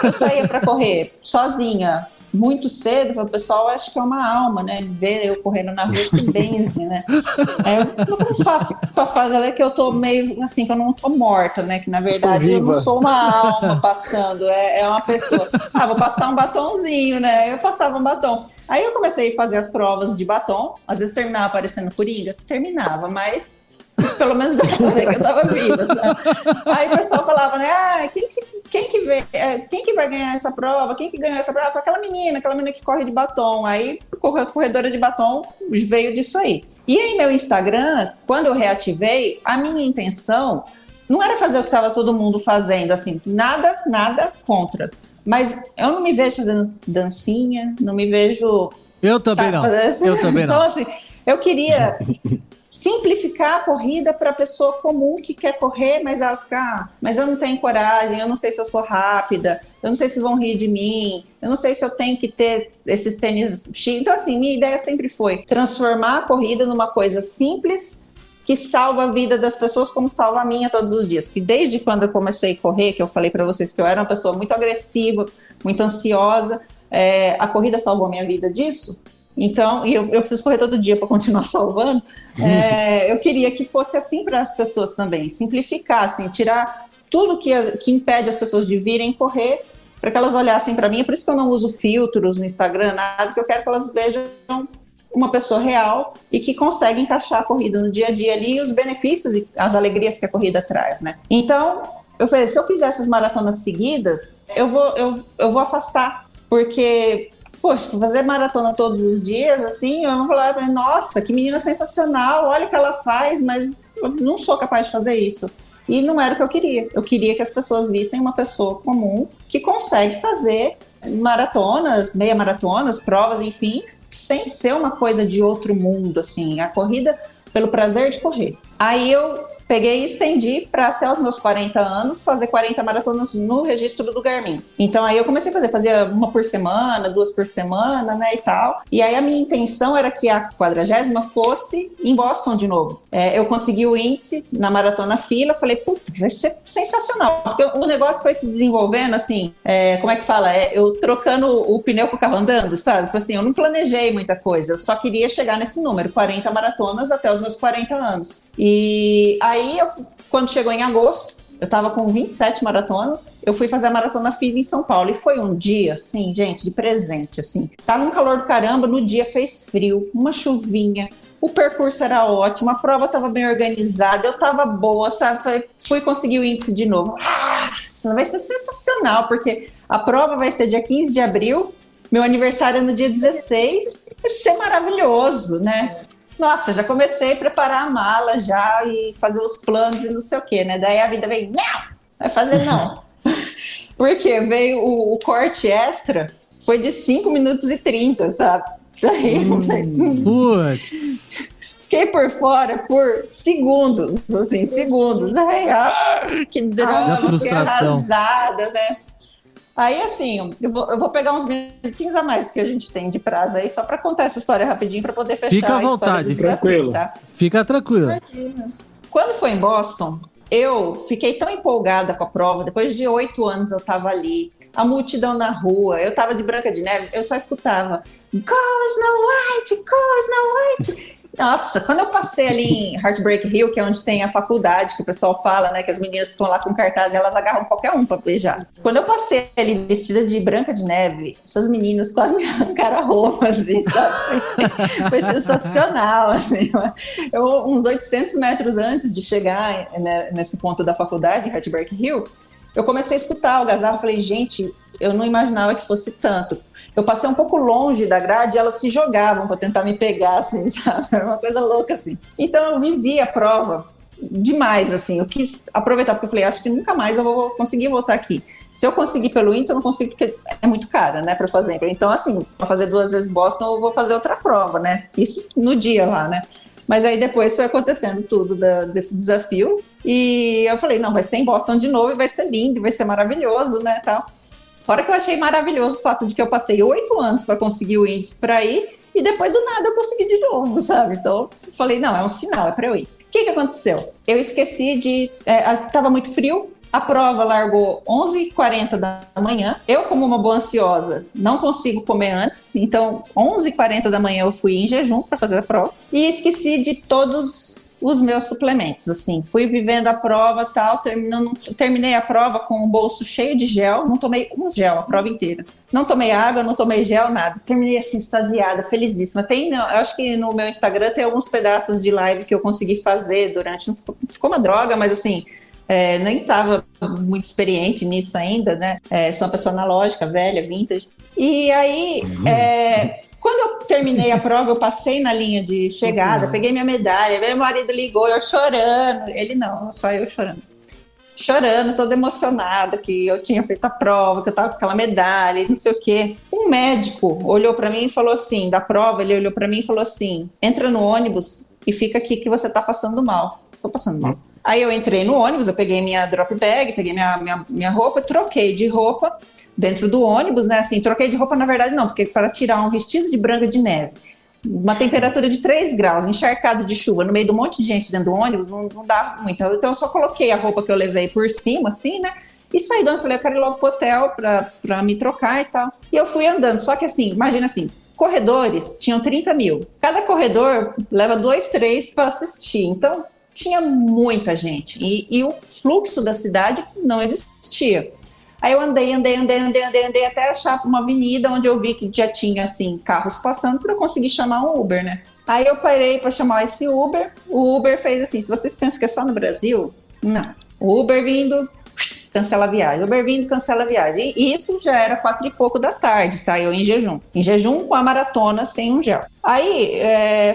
eu saía para correr sozinha, muito cedo, o pessoal acha que é uma alma, né? Ver eu correndo na rua se benze, né? Eu não faço para fazer que eu tô meio assim, que eu não tô morta, né? Que na verdade eu não sou uma alma passando, é uma pessoa. Vou passar um batonzinho, né? Eu passava um batom. Aí eu comecei a fazer as provas de batom, às vezes terminava aparecendo coringa, terminava, mas pelo menos dava pra ver que eu tava viva, sabe? Aí o pessoal falava, né? Quem que vai ganhar essa prova? Quem que ganhou essa prova? Foi aquela menina que corre de batom. Aí, corredora de batom veio disso aí. E aí, meu Instagram, quando eu reativei, a minha intenção não era fazer o que estava todo mundo fazendo, assim, nada contra. Mas eu não me vejo fazendo dancinha, não me vejo... Eu também não. Eu também não. Então, assim, eu queria... simplificar a corrida para a pessoa comum que quer correr, mas ela fica, mas eu não tenho coragem, eu não sei se eu sou rápida, eu não sei se vão rir de mim, eu não sei se eu tenho que ter esses tênis chiques. Então, assim, minha ideia sempre foi transformar a corrida numa coisa simples que salva a vida das pessoas como salva a minha todos os dias. Que desde quando eu comecei a correr, que eu falei para vocês que eu era uma pessoa muito agressiva, muito ansiosa, a corrida salvou a minha vida disso. Então, e eu preciso correr todo dia para continuar salvando. Eu queria que fosse assim para as pessoas também, simplificar, assim, tirar tudo que impede as pessoas de virem correr, para que elas olhassem para mim. É por isso que eu não uso filtros no Instagram, nada, que eu quero que elas vejam uma pessoa real e que consegue encaixar a corrida no dia a dia ali, e os benefícios e as alegrias que a corrida traz, né? Então, eu falei, se eu fizer essas maratonas seguidas, eu vou afastar, porque... poxa, fazer maratona todos os dias, assim, eu vou falar, nossa, que menina sensacional, olha o que ela faz, mas eu não sou capaz de fazer isso. E não era o que eu queria. Eu queria que as pessoas vissem uma pessoa comum que consegue fazer maratonas, meia maratonas, provas, enfim, sem ser uma coisa de outro mundo, assim, a corrida pelo prazer de correr. Aí eu peguei e estendi para até os meus 40 anos fazer 40 maratonas no registro do Garmin. Então aí eu comecei a fazer uma por semana, 2 por semana, né, e tal. E aí a minha intenção era que a 40ª fosse em Boston de novo. Eu consegui o índice na maratona fila, falei, putz, vai ser sensacional. Porque o negócio foi se desenvolvendo, assim, como é que fala? Eu trocando o pneu com o carro andando, sabe? Tipo assim, eu não planejei muita coisa, eu só queria chegar nesse número, 40 maratonas até os meus 40 anos. E aí, quando chegou em agosto, eu tava com 27 maratonas, eu fui fazer a maratona FIV em São Paulo, e foi um dia, assim, gente, de presente, assim. Tava um calor do caramba, no dia fez frio, uma chuvinha, o percurso era ótimo, a prova tava bem organizada, eu tava boa, sabe? Fui conseguir o índice de novo. Nossa, vai ser sensacional, porque a prova vai ser dia 15 de abril, meu aniversário é no dia 16, vai ser maravilhoso, né? Nossa, já comecei a preparar a mala já e fazer os planos e não sei o quê, né? Daí a vida veio, não, vai fazer não. Porque veio o corte extra, foi de 5 minutos e 30, sabe? Daí, Putz. Fiquei por fora por segundos, assim, segundos. Ai, que drama, fiquei arrasada, né? Aí, assim, eu vou pegar uns minutinhos a mais que a gente tem de prazo aí, só para contar essa história rapidinho, para poder fechar Fica à a história vontade, do desafio, tranquilo. tá? Fica tranquilo. Imagina. Quando foi em Boston, eu fiquei tão empolgada com a prova, depois de 8 anos eu tava ali, a multidão na rua, eu tava de Branca de Neve, eu só escutava Go Snow White, Go Snow White. Nossa, quando eu passei ali em Heartbreak Hill, que é onde tem a faculdade, que o pessoal fala, né, que as meninas estão lá com cartaz e elas agarram qualquer um pra beijar. Quando eu passei ali vestida de Branca de Neve, essas meninas quase me arrancaram a roupa, assim, sabe? Foi sensacional, assim. Uns 800 metros antes de chegar, né, nesse ponto da faculdade, Heartbreak Hill, eu comecei a escutar o algazarra, falei, gente, eu não imaginava que fosse tanto. eu passei um pouco longe da grade e elas se jogavam para tentar me pegar, assim, sabe? Era uma coisa louca, assim. Então eu vivi a prova demais, assim. Eu quis aproveitar, porque eu falei, acho que nunca mais eu vou conseguir voltar aqui. Se eu conseguir pelo índice, eu não consigo porque é muito cara, né, para fazer. Então, assim, para fazer 2 vezes Boston, eu vou fazer outra prova, né? Isso no dia lá, né? Mas aí depois foi acontecendo tudo desse desafio. E eu falei, não, vai ser em Boston de novo e vai ser lindo, vai ser maravilhoso, né, tal. Fora que eu achei maravilhoso o fato de que eu passei 8 anos para conseguir o índice para ir e depois do nada eu consegui de novo, sabe? Então, eu falei, não, é um sinal, é para eu ir. O que aconteceu? Eu esqueci de... Tava muito frio. A prova largou 11h40 da manhã. Eu, como uma boa ansiosa, não consigo comer antes. Então, 11h40 da manhã eu fui em jejum para fazer a prova. E esqueci de todos os meus suplementos, assim. Fui vivendo a prova e tal. Terminei a prova com o bolso cheio de gel. Não tomei um gel a prova inteira. Não tomei água, não tomei gel, nada. Terminei assim, extasiada, felizíssima. Eu acho que no meu Instagram tem alguns pedaços de live que eu consegui fazer durante... Não ficou uma droga, mas assim... nem estava muito experiente nisso ainda, né? Sou uma pessoa analógica, velha, vintage. E aí, quando eu terminei a prova, eu passei na linha de chegada, peguei minha medalha, meu marido ligou, eu chorando. Ele não, só eu chorando. Chorando, toda emocionada, que eu tinha feito a prova, que eu tava com aquela medalha e não sei o quê. Um médico olhou para mim e falou assim, da prova, ele olhou para mim e falou assim, entra no ônibus e fica aqui que você tá passando mal. Tô passando mal. Aí eu entrei no ônibus, eu peguei minha drop bag, peguei minha roupa, troquei de roupa dentro do ônibus, né? Assim, troquei de roupa, na verdade, não, porque para tirar um vestido de branca de neve, uma temperatura de 3 graus, encharcado de chuva, no meio de um monte de gente dentro do ônibus, não dá muito. Então eu só coloquei a roupa que eu levei por cima, assim, né? E saí do ônibus, falei, eu quero ir logo pro hotel pra me trocar e tal. E eu fui andando, só que assim, imagina assim, corredores tinham 30 mil. Cada corredor leva 2, 3 para assistir. Então, tinha muita gente e o fluxo da cidade não existia. Aí eu andei até achar uma avenida onde eu vi que já tinha assim carros passando para eu conseguir chamar um Uber, né? Aí eu parei para chamar esse Uber. O Uber fez assim: se vocês pensam que é só no Brasil, não. O Uber vindo, cancela a viagem. Uber vindo, cancela a viagem. E isso já era 4 e pouco da tarde, tá? Eu em jejum com a maratona sem um gel. Aí,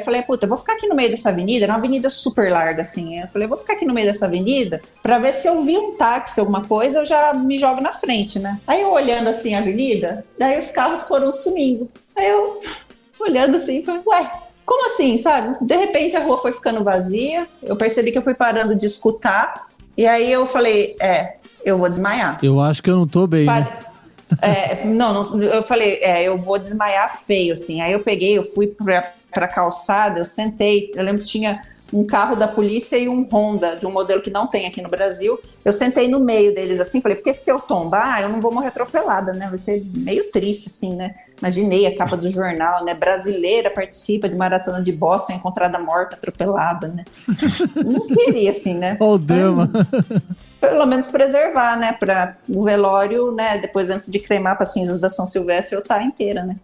falei, puta, eu vou ficar aqui no meio dessa avenida, era uma avenida super larga, assim. Eu falei, eu vou ficar aqui no meio dessa avenida pra ver se eu vi um táxi, alguma coisa, eu já me jogo na frente, né? Aí eu olhando assim a avenida, daí os carros foram sumindo. Aí eu, olhando assim, falei, ué, como assim, sabe? De repente a rua foi ficando vazia, eu percebi que eu fui parando de escutar, e aí eu falei, eu vou desmaiar. Eu acho que eu não tô bem, né? Não, eu falei, eu vou desmaiar feio, assim. Aí eu peguei, eu fui pra calçada, eu sentei, eu lembro que tinha um carro da polícia e um Honda, de um modelo que não tem aqui no Brasil. Eu sentei no meio deles, assim, falei, porque se eu tombar, eu não vou morrer atropelada, né? Vai ser meio triste, assim, né? Imaginei a capa do jornal, né? Brasileira participa de maratona de Boston, encontrada morta, atropelada, né? Não queria, assim, né? Olha o drama. Pelo menos preservar, né? Para o velório, né? Depois, antes de cremar para cinzas da São Silvestre, eu tá inteira, né?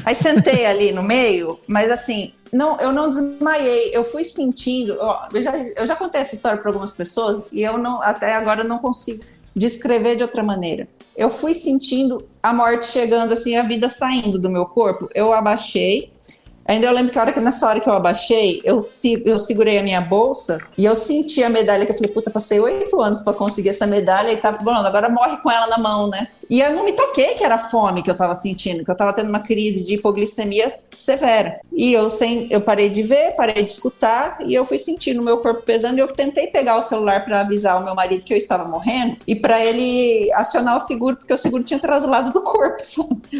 Aí sentei ali no meio, mas assim, eu não desmaiei. Eu fui sentindo. Eu já contei essa história para algumas pessoas e até agora não consigo descrever de outra maneira. Eu fui sentindo a morte chegando, assim, a vida saindo do meu corpo. Eu abaixei. Ainda eu lembro que nessa hora que eu abaixei, eu segurei a minha bolsa e eu senti a medalha, que eu falei, puta, passei 8 anos pra conseguir essa medalha e tá bom, agora morre com ela na mão, né? E eu não me toquei que era fome que eu tava sentindo, que eu tava tendo uma crise de hipoglicemia severa. E eu parei de ver, parei de escutar e eu fui sentindo o meu corpo pesando e eu tentei pegar o celular pra avisar o meu marido que eu estava morrendo e pra ele acionar o seguro, porque o seguro tinha traslado do corpo.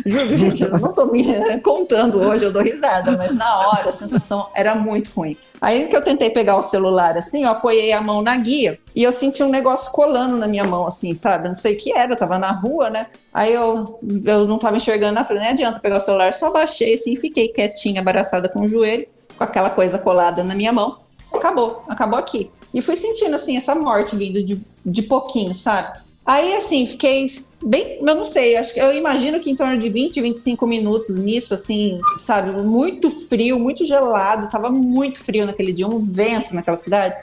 Juro, gente, eu não tô me contando hoje, eu dou risada, mas na hora a sensação era muito ruim. Aí que eu tentei pegar o celular, assim, eu apoiei a mão na guia e eu senti um negócio colando na minha mão, assim, sabe? Eu não sei o que era, eu tava na rua, né? Aí eu não tava enxergando na frente, nem adianta pegar o celular, só baixei, assim, fiquei quietinha, abraçada com o joelho, com aquela coisa colada na minha mão. Acabou aqui. E fui sentindo, assim, essa morte vindo de pouquinho, sabe? Aí, assim, fiquei bem, eu não sei, eu imagino que em torno de 20, 25 minutos nisso, assim, sabe, muito frio, muito gelado, tava muito frio naquele dia, um vento naquela cidade.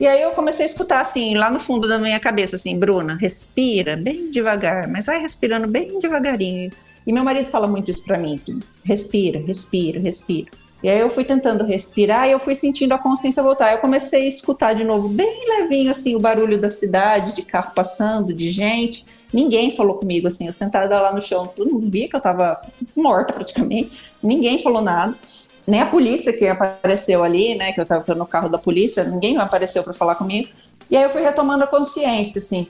E aí eu comecei a escutar, assim, lá no fundo da minha cabeça, assim, Bruna, respira bem devagar, mas vai respirando bem devagarinho. E meu marido fala muito isso pra mim, respira, respira, respira. E aí eu fui tentando respirar e eu fui sentindo a consciência voltar. Eu comecei a escutar de novo, bem levinho, assim, o barulho da cidade, de carro passando, de gente. Ninguém falou comigo, assim, eu sentada lá no chão, todo mundo via que eu tava morta praticamente. Ninguém falou nada. Nem a polícia que apareceu ali, né, que eu tava no carro da polícia, ninguém apareceu para falar comigo. E aí eu fui retomando a consciência, assim,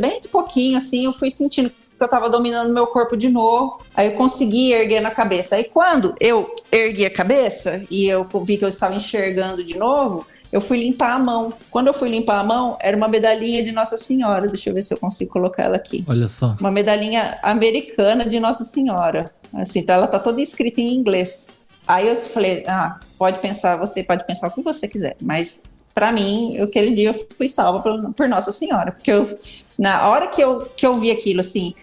bem de pouquinho, assim, eu fui sentindo que eu tava dominando meu corpo de novo, aí eu consegui erguer na cabeça. Aí quando eu ergui a cabeça e eu vi que eu estava enxergando de novo, eu fui limpar a mão. Quando eu fui limpar a mão, era uma medalhinha de Nossa Senhora, deixa eu ver se eu consigo colocar ela aqui. Olha só. Uma medalhinha americana de Nossa Senhora, assim, então ela tá toda escrita em inglês. Aí eu falei, você pode pensar o que você quiser, mas para mim, aquele dia eu fui salva por Nossa Senhora, porque na hora que eu vi aquilo, assim,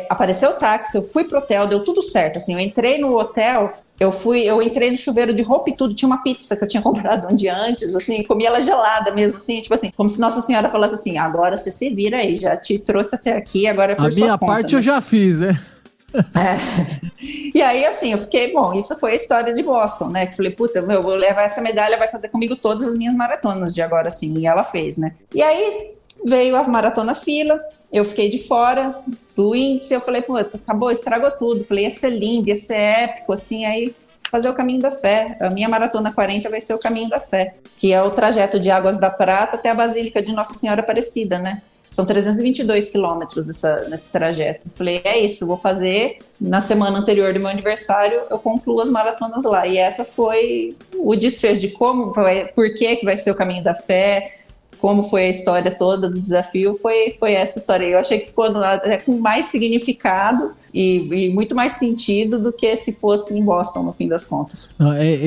apareceu o táxi, eu fui pro hotel, deu tudo certo, assim, eu entrei no hotel, eu entrei no chuveiro de roupa e tudo, tinha uma pizza que eu tinha comprado um dia antes, assim, comi ela gelada mesmo, assim, tipo assim, como se Nossa Senhora falasse assim, agora você se vira aí, já te trouxe até aqui, agora é por sua conta. A minha parte, né? Eu já fiz, né? E aí, assim, eu fiquei, isso foi a história de Boston, né? Que falei, puta, eu vou levar essa medalha, vai fazer comigo todas as minhas maratonas de agora, assim, e ela fez, né? E aí veio a maratona fila, eu fiquei de fora do índice, eu falei, puta, acabou, estragou tudo. Falei, ia ser lindo, ia ser épico, assim, aí fazer o Caminho da Fé. A minha maratona 40 vai ser o Caminho da Fé, que é o trajeto de Águas da Prata até a Basílica de Nossa Senhora Aparecida, né? São 322 quilômetros nesse trajeto. Falei, é isso, vou fazer. Na semana anterior do meu aniversário, eu concluo as maratonas lá. E essa foi o desfecho de por que vai ser o Caminho da Fé, como foi a história toda do desafio, foi essa história. Eu achei que ficou até com mais significado e muito mais sentido do que se fosse em Boston, no fim das contas.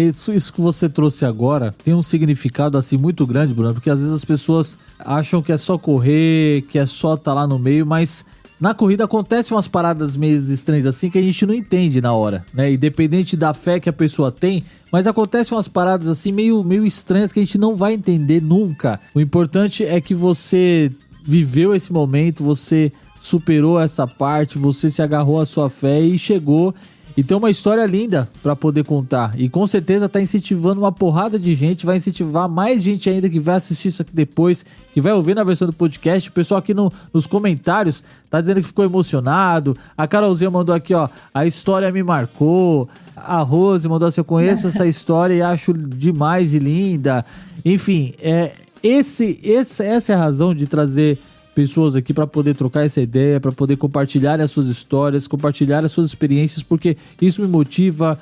Isso que você trouxe agora tem um significado assim muito grande, Bruna, porque às vezes as pessoas acham que é só correr, que é só estar lá no meio, mas na corrida acontecem umas paradas meio estranhas assim que a gente não entende na hora, né? Independente da fé que a pessoa tem, mas acontecem umas paradas assim meio estranhas que a gente não vai entender nunca. O importante é que você viveu esse momento, você superou essa parte, você se agarrou à sua fé e chegou. E tem uma história linda pra poder contar. E com certeza tá incentivando uma porrada de gente, vai incentivar mais gente ainda que vai assistir isso aqui depois, que vai ouvir na versão do podcast. O pessoal aqui nos comentários tá dizendo que ficou emocionado. A Carolzinha mandou aqui, ó, a história me marcou. A Rose mandou assim, eu conheço essa história e acho demais de linda. Enfim, essa é a razão de trazer pessoas aqui para poder trocar essa ideia, para poder compartilhar as suas histórias, compartilhar as suas experiências, porque isso me motiva,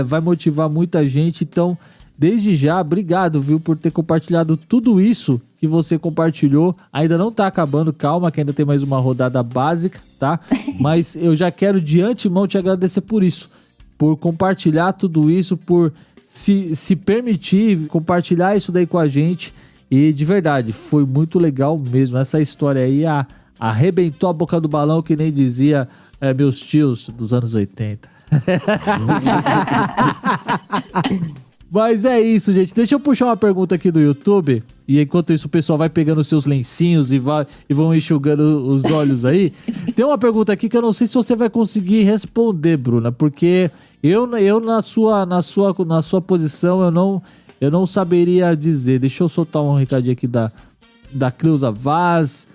vai motivar muita gente. Então, desde já, obrigado, viu, por ter compartilhado tudo isso que você compartilhou. Ainda não tá acabando, calma, que ainda tem mais uma rodada básica, tá? Mas eu já quero de antemão te agradecer por isso, por compartilhar tudo isso, por se permitir compartilhar isso daí com a gente. E de verdade, foi muito legal mesmo. Essa história aí arrebentou a boca do balão, que nem dizia meus tios dos anos 80. Mas é isso, gente. Deixa eu puxar uma pergunta aqui do YouTube. E enquanto isso o pessoal vai pegando os seus lencinhos e vão enxugando os olhos aí. Tem uma pergunta aqui que eu não sei se você vai conseguir responder, Bruna. Porque eu na sua posição, eu não saberia dizer. Deixa eu soltar um recadinho aqui da Cleusa Vaz.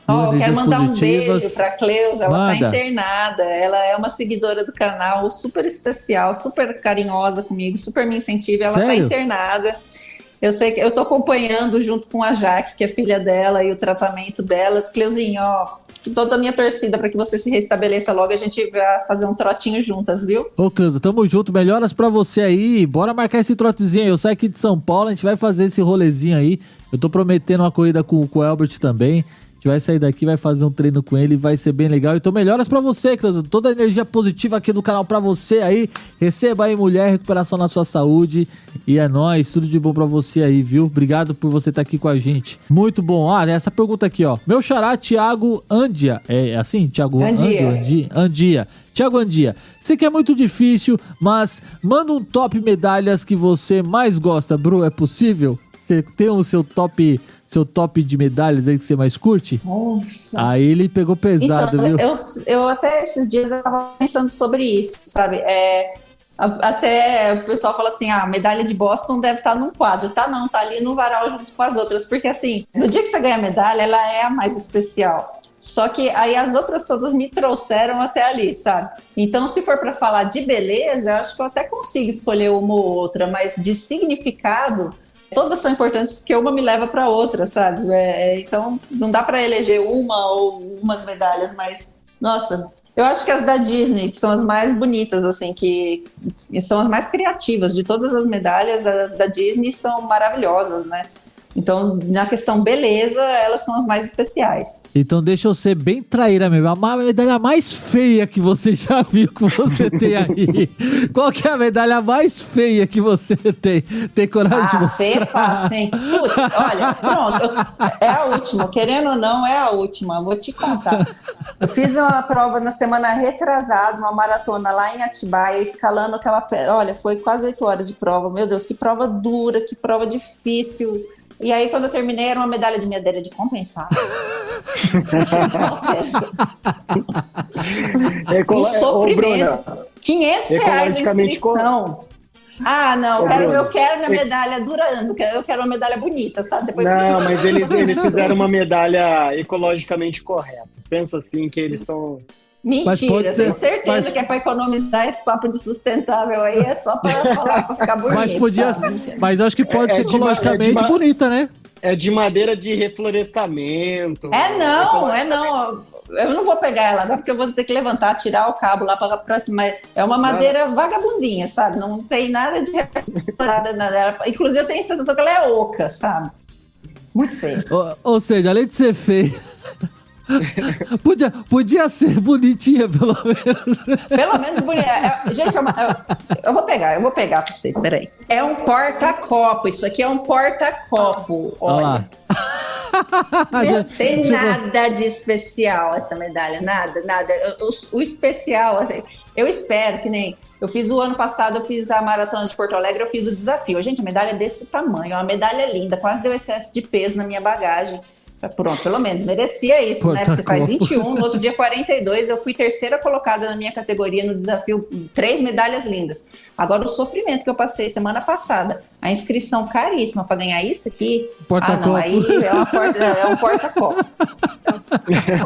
Eu quero mandar um beijo pra Cleusa. Ela tá internada. Ela é uma seguidora do canal, super especial, super carinhosa comigo, super me incentiva. Ela tá internada. Eu sei que eu tô acompanhando junto com a Jaque, que é filha dela, e o tratamento dela. Cleuzinha, toda a minha torcida para que você se restabeleça logo, a gente vai fazer um trotinho juntas, viu? Ô, Cleusa, tamo junto, melhoras pra você aí, bora marcar esse trotezinho aí. Eu saio aqui de São Paulo, a gente vai fazer esse rolezinho aí. Eu tô prometendo uma corrida com o Elbert também. A gente vai sair daqui, vai fazer um treino com ele, vai ser bem legal. Então melhoras pra você, Cleusa, toda a energia positiva aqui do canal pra você aí. Receba aí, mulher, recuperação na sua saúde. E é nóis, tudo de bom pra você aí, viu? Obrigado por você estar aqui com a gente. Muito bom. Essa pergunta aqui, ó. Meu xará, Thiago Andia. É assim? Thiago Andia. Thiago Andia. Sei que é muito difícil, mas manda um top medalhas que você mais gosta, Bru. É possível? Você tem o seu top de medalhas aí que você mais curte? Nossa. Aí ele pegou pesado, então, viu? Eu até esses dias eu tava pensando sobre isso, sabe? Até o pessoal fala assim, a medalha de Boston deve estar num quadro. Tá não, tá ali no varal junto com as outras. Porque assim, no dia que você ganha a medalha, ela é a mais especial. Só que aí as outras todas me trouxeram até ali, sabe? Então, se for para falar de beleza, eu acho que eu até consigo escolher uma ou outra, mas de significado, todas são importantes porque uma me leva para outra, sabe? Então, não dá para eleger uma ou umas medalhas, mas, nossa, eu acho que as da Disney, que são as mais bonitas, assim, que são as mais criativas de todas as medalhas, as da Disney são maravilhosas, né? Então, na questão beleza, elas são as mais especiais. Então deixa eu ser bem traíra mesmo. A medalha mais feia que você já viu que você tem aí. Qual que é a medalha mais feia que você tem? Tem coragem de mostrar? Feia é fácil, hein? Putz, olha, pronto. É a última. Querendo ou não, é a última. Vou te contar. Eu fiz uma prova na semana retrasada, uma maratona lá em Atibaia, escalando aquela... Olha, foi quase 8 horas de prova. Meu Deus, que prova dura, que prova difícil. E aí, quando eu terminei, era uma medalha de medalha de compensar. Um sofrimento. R$500 a inscrição. Ah, não, eu quero minha medalha durando, eu quero uma medalha bonita, sabe? Depois mas eles fizeram uma medalha ecologicamente correta. Penso assim que eles estão... Mentira, tenho certeza que é para economizar esse papo de sustentável aí, é só para falar, para ficar bonito. Mas eu acho que pode ser ecologicamente bonita, né? É de madeira de reflorestamento. Não. Eu não vou pegar ela agora porque eu vou ter que levantar, tirar o cabo lá mas é uma madeira vagabundinha, sabe? Não tem nada de nada. Inclusive eu tenho a sensação que ela é oca, sabe? Muito feia. Ou seja, além de ser feia, podia ser bonitinha, pelo menos. Pelo menos bonita. Gente, eu vou pegar pra vocês, peraí. É um porta-copo, isso aqui é um porta-copo, olha. Não tem nada de especial essa medalha, nada. O especial, assim, eu espero que nem... Eu fiz o ano passado, eu fiz a maratona de Porto Alegre, eu fiz o desafio. Gente, a medalha é desse tamanho, é uma medalha linda, quase deu excesso de peso na minha bagagem. Pronto, pelo menos, merecia isso, né? Você faz 21, no outro dia 42, eu fui terceira colocada na minha categoria no desafio, 3 medalhas lindas. Agora o sofrimento que eu passei semana passada, a inscrição caríssima para ganhar isso aqui, não, aí é um porta-copo.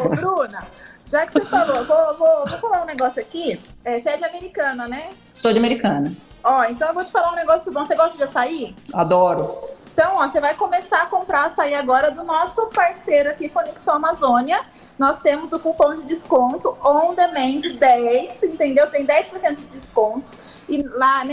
Ô, Bruna, já que você falou, vou falar um negócio aqui, você é de Americana, né? Sou de Americana. Ó, então eu vou te falar um negócio bom, você gosta de açaí? Adoro. Então, você vai começar a comprar açaí agora do nosso parceiro aqui, Conexão Amazônia. Nós temos o cupom de desconto On Demand 10, entendeu? Tem 10% de desconto. E lá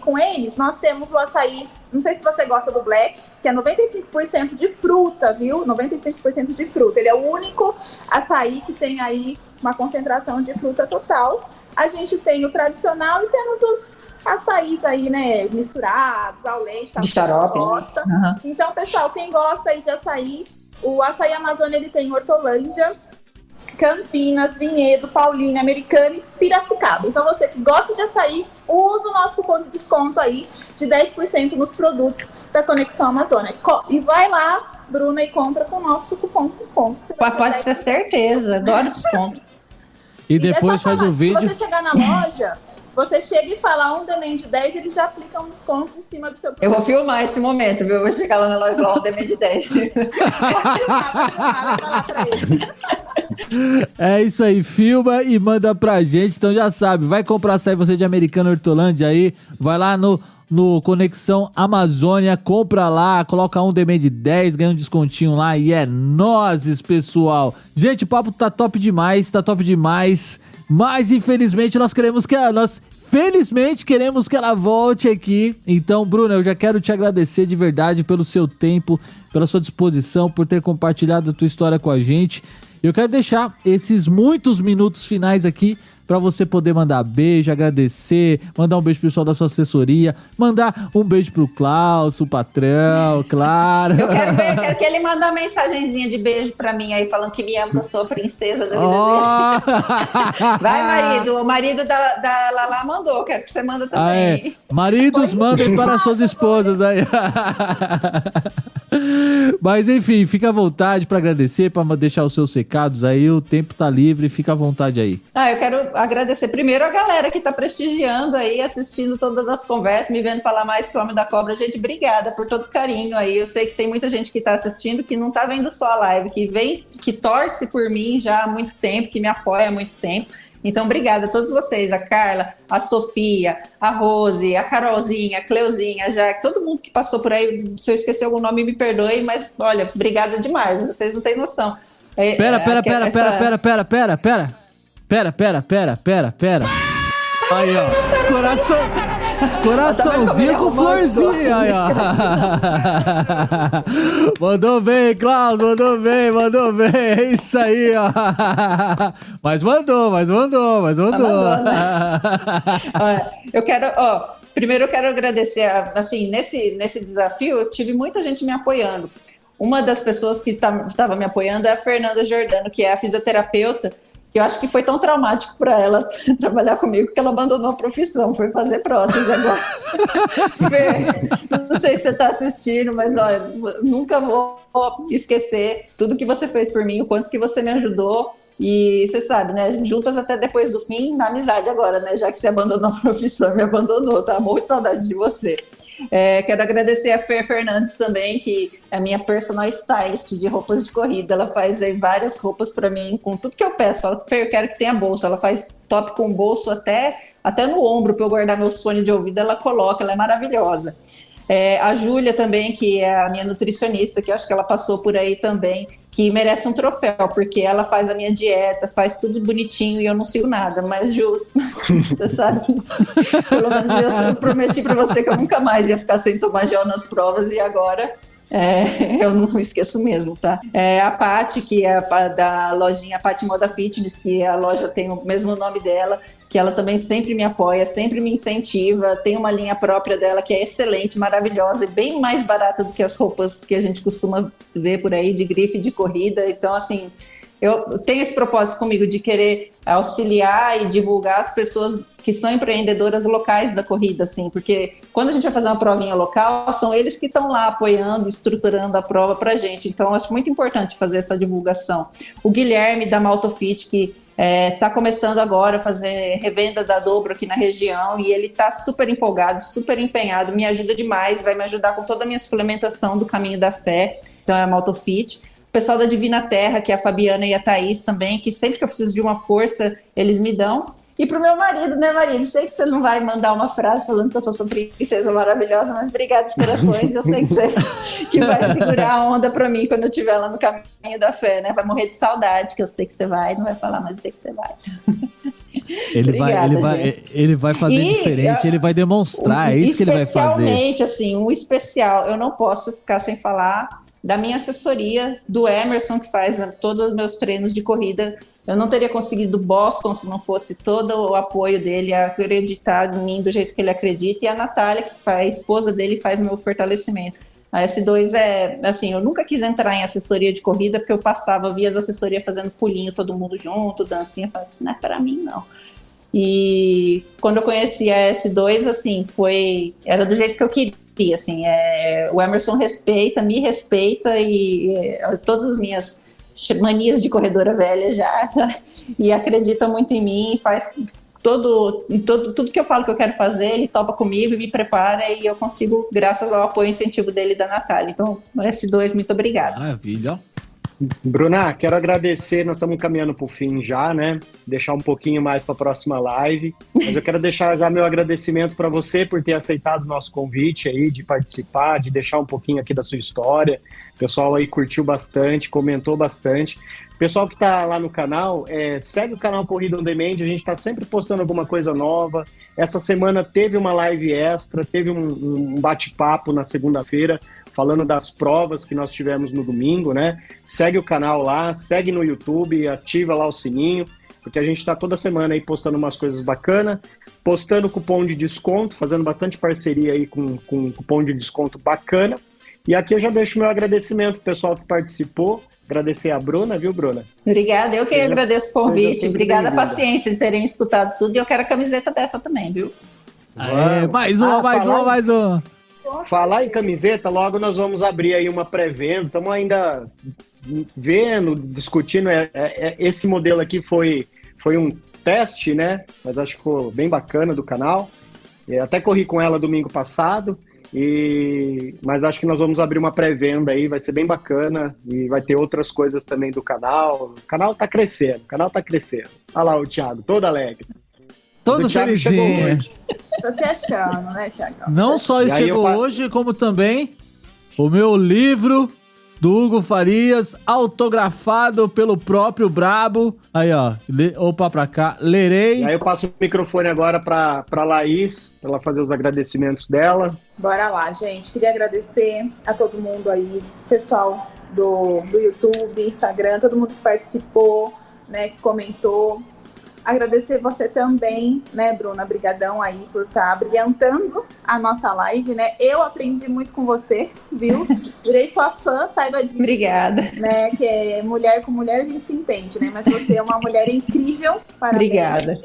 com eles, nós temos o açaí, não sei se você gosta do Black, que é 95% de fruta, viu? 95% de fruta. Ele é o único açaí que tem aí uma concentração de fruta total. A gente tem o tradicional e temos os açaís aí, né, misturados ao leite, tá? De xarope, gosta. Uhum. Então, pessoal, quem gosta aí de açaí, o Açaí Amazônia, ele tem Hortolândia, Campinas, Vinhedo, Paulínia, Americana e Piracicaba. Então, você que gosta de açaí, usa o nosso cupom de desconto aí de 10% nos produtos da Conexão Amazônia. E vai lá, Bruna, e compra com o nosso cupom de desconto. Pode ter certeza, adoro desconto. E depois faz o vídeo. Se você chegar na loja... Você chega e fala On Demand 10, ele já aplica um desconto em cima do seu produto. Eu vou filmar esse momento, viu? Eu vou chegar lá na loja e falar On Demand 10. É isso aí, filma e manda pra gente. Então já sabe, vai comprar açaí você de Americana Hortolândia aí, vai lá no Conexão Amazônia, compra lá, coloca On Demand 10, ganha um descontinho lá e é nozes, pessoal. Gente, o papo tá top demais, mas infelizmente felizmente queremos que ela volte aqui. Então, Bruna, eu já quero te agradecer de verdade pelo seu tempo, pela sua disposição, por ter compartilhado a tua história com a gente. Eu quero deixar esses muitos minutos finais aqui pra você poder mandar beijo, agradecer, mandar um beijo pro pessoal da sua assessoria, mandar um beijo pro Klaus, o patrão, claro. Eu quero que ele mande uma mensagenzinha de beijo pra mim aí, falando que me ama, que eu sou a princesa da vida dele. Vai, marido. O marido da Lala mandou, quero que você manda também. Maridos, mandem para suas esposas aí. Mas enfim, fica à vontade para agradecer, para deixar os seus recados aí, o tempo tá livre, fica à vontade aí. Eu quero agradecer primeiro a galera que tá prestigiando aí, assistindo todas as conversas, me vendo falar mais que o Homem da Cobra. Gente, obrigada por todo o carinho aí. Eu sei que tem muita gente que tá assistindo que não tá vendo só a live, que torce por mim já há muito tempo, que me apoia há muito tempo. Então, obrigada a todos vocês, a Carla, a Sofia, a Rose, a Carolzinha, a Cleuzinha, a Jaque, todo mundo que passou por aí. Se eu esqueci algum nome, me perdoe, mas olha, obrigada demais, vocês não têm noção. Pera. Aí, ó, coraçãozinho com florzinha, aí, ó. Mandou bem, Klaus, mandou bem, é isso aí, ó. Mas mandou. Primeiro eu quero agradecer, assim, nesse desafio, eu tive muita gente me apoiando. Uma das pessoas que estava me apoiando é a Fernanda Giordano, que é a fisioterapeuta, que eu acho que foi tão traumático para ela trabalhar comigo que ela abandonou a profissão, foi fazer prótese agora. Fê, não sei se você está assistindo, mas olha, nunca vou esquecer tudo que você fez por mim, o quanto que você me ajudou. E você sabe, né? Juntas até depois do fim, na amizade agora, né? Já que você abandonou a profissão, me abandonou, tá? Morro de saudade de você. Quero agradecer a Fer Fernandes também, que é a minha personal stylist de roupas de corrida. Ela faz aí várias roupas pra mim, com tudo que eu peço. Fala, Fer, eu quero que tenha bolsa. Ela faz top com bolso até no ombro pra eu guardar meu fone de ouvido. Ela coloca, ela é maravilhosa. A Júlia também, que é a minha nutricionista, que eu acho que ela passou por aí também, que merece um troféu, porque ela faz a minha dieta, faz tudo bonitinho e eu não sigo nada, mas Ju, você sabe, pelo menos eu prometi para você que eu nunca mais ia ficar sem tomar gel nas provas e agora eu não esqueço mesmo, tá? A Paty, que é da lojinha Paty Moda Fitness, que a loja tem o mesmo nome dela, que ela também sempre me apoia, sempre me incentiva, tem uma linha própria dela que é excelente, maravilhosa e bem mais barata do que as roupas que a gente costuma ver por aí, de grife, de corrida. Então, assim, eu tenho esse propósito comigo de querer auxiliar e divulgar as pessoas que são empreendedoras locais da corrida, assim, porque quando a gente vai fazer uma provinha local, são eles que estão lá apoiando, estruturando a prova pra gente. Então, eu acho muito importante fazer essa divulgação. O Guilherme, da Maltofit, que está começando agora a fazer revenda da Dobro aqui na região e ele está super empolgado, super empenhado, me ajuda demais, vai me ajudar com toda a minha suplementação do Caminho da Fé, então é a Maltofit. O pessoal da Divina Terra, que é a Fabiana e a Thaís também, que sempre que eu preciso de uma força, eles me dão. E pro meu marido, né, marido? Sei que você não vai mandar uma frase falando que eu sou sua princesa maravilhosa, mas obrigada, inspirações. Eu sei que você que vai segurar a onda pra mim quando eu estiver lá no Caminho da Fé, né? Vai morrer de saudade, que eu sei que você vai, não vai falar, mas eu sei que você vai. Ele vai fazer diferente, ele vai demonstrar, é isso que ele vai fazer. Especialmente, assim, um especial, eu não posso ficar sem falar da minha assessoria, do Emerson, que faz todos os meus treinos de corrida. Eu não teria conseguido Boston se não fosse todo o apoio dele, a acreditar em mim do jeito que ele acredita, e a Natália, que a esposa dele, faz meu fortalecimento. A S2 assim, eu nunca quis entrar em assessoria de corrida, porque eu via as assessorias fazendo pulinho, todo mundo junto, dancinha, eu falei assim, não é para mim, não. E quando eu conheci a S2, assim, era do jeito que eu queria, assim, o Emerson me respeita e todas as minhas manias de corredora velha já, e acredita muito em mim, faz tudo que eu falo que eu quero fazer, ele topa comigo e me prepara, e eu consigo, graças ao apoio e incentivo dele e da Natália. Então, S2, muito obrigada. Maravilha. Bruna, quero agradecer, nós estamos caminhando para o fim já, né? Deixar um pouquinho mais para a próxima live, mas eu quero deixar já meu agradecimento para você por ter aceitado o nosso convite aí, de participar, de deixar um pouquinho aqui da sua história. O pessoal aí curtiu bastante, comentou bastante. Pessoal que está lá no canal, segue o canal Corrida On Demand, a gente está sempre postando alguma coisa nova. Essa semana teve uma live extra, teve um bate-papo na segunda-feira, falando das provas que nós tivemos no domingo, né? Segue o canal lá, segue no YouTube, ativa lá o sininho. porque a gente está toda semana aí postando umas coisas bacanas, postando cupom de desconto, fazendo bastante parceria aí com cupom de desconto bacana. E aqui eu já deixo meu agradecimento pro pessoal que participou, agradecer a Bruna, viu, Bruna? Obrigada, eu que agradeço o convite, obrigada a bem-vinda. paciência de terem escutado tudo, e eu quero a camiseta dessa também, viu? Mais uma. Falar em camiseta, logo nós vamos abrir aí uma pré-venda, estamos ainda vendo, discutindo, esse modelo aqui foi um teste, né, mas acho que ficou bem bacana do canal, eu até corri com ela domingo passado, mas acho que nós vamos abrir uma pré-venda aí, vai ser bem bacana, e vai ter outras coisas também do canal, o canal tá crescendo, olha lá o Thiago, todo alegre. Todo felizinho. Tá se achando, né, Thiago? Não só isso chegou hoje, como também o meu livro do Hugo Farias, autografado pelo próprio Brabo. Aí, ó, opa pra cá, lerei. E aí eu passo o microfone agora pra Laís, pra ela fazer os agradecimentos dela. Bora lá, gente. Queria agradecer a todo mundo aí, pessoal do YouTube, Instagram, todo mundo que participou, né, que comentou. Agradecer você também, né, Bruna? Brigadão aí por estar brilhantando a nossa live, né? Eu aprendi muito com você, viu? Virei sua fã, saiba disso. Obrigada. Né? Que é mulher com mulher a gente se entende, né? Mas você é uma mulher incrível. Parabéns. Obrigada.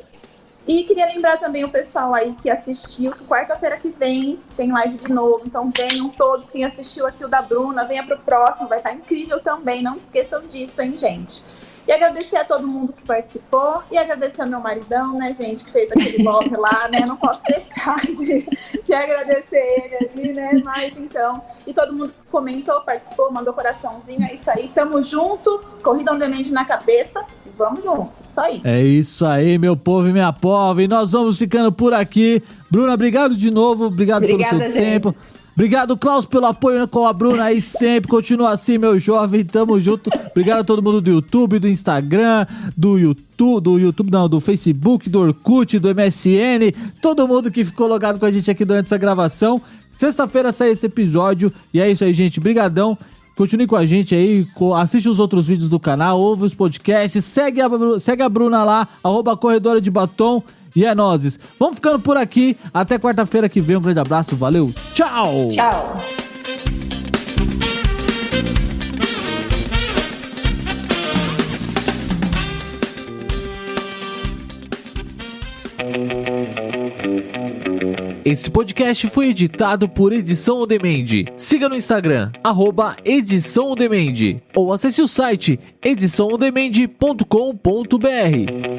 E queria lembrar também o pessoal aí que assistiu, que quarta-feira que vem tem live de novo. Então venham todos, quem assistiu aqui o da Bruna, venha pro próximo, vai estar incrível também. Não esqueçam disso, hein, gente? E agradecer a todo mundo que participou. E agradecer ao meu maridão, né, gente, que fez aquele love lá, né? Não posso deixar de agradecer ele ali, né? Mas então... E todo mundo que comentou, participou, mandou coraçãozinho. É isso aí. Tamo junto. Corrida on demand na cabeça. E vamos junto. Isso aí. É isso aí, meu povo e minha pova. E nós vamos ficando por aqui. Bruna, obrigado de novo. Obrigado pelo seu tempo. Obrigado, Klaus, pelo apoio com a Bruna aí sempre. Continua assim, meu jovem. Tamo junto. Obrigado a todo mundo do YouTube, do Instagram, do Facebook, do Orkut, do MSN. Todo mundo que ficou logado com a gente aqui durante essa gravação. Sexta-feira sai esse episódio. E é isso aí, gente. Brigadão. Continue com a gente aí, assiste os outros vídeos do canal, ouve os podcasts, segue a Bruna lá, @corredora de batom. E é nóis. Vamos ficando por aqui. Até quarta-feira que vem. Um grande abraço. Valeu. Tchau. Tchau. Esse podcast foi editado por Edição On Demand. Siga no Instagram, @ediçãoondemand, ou acesse o site ediçãoondemand.com.br.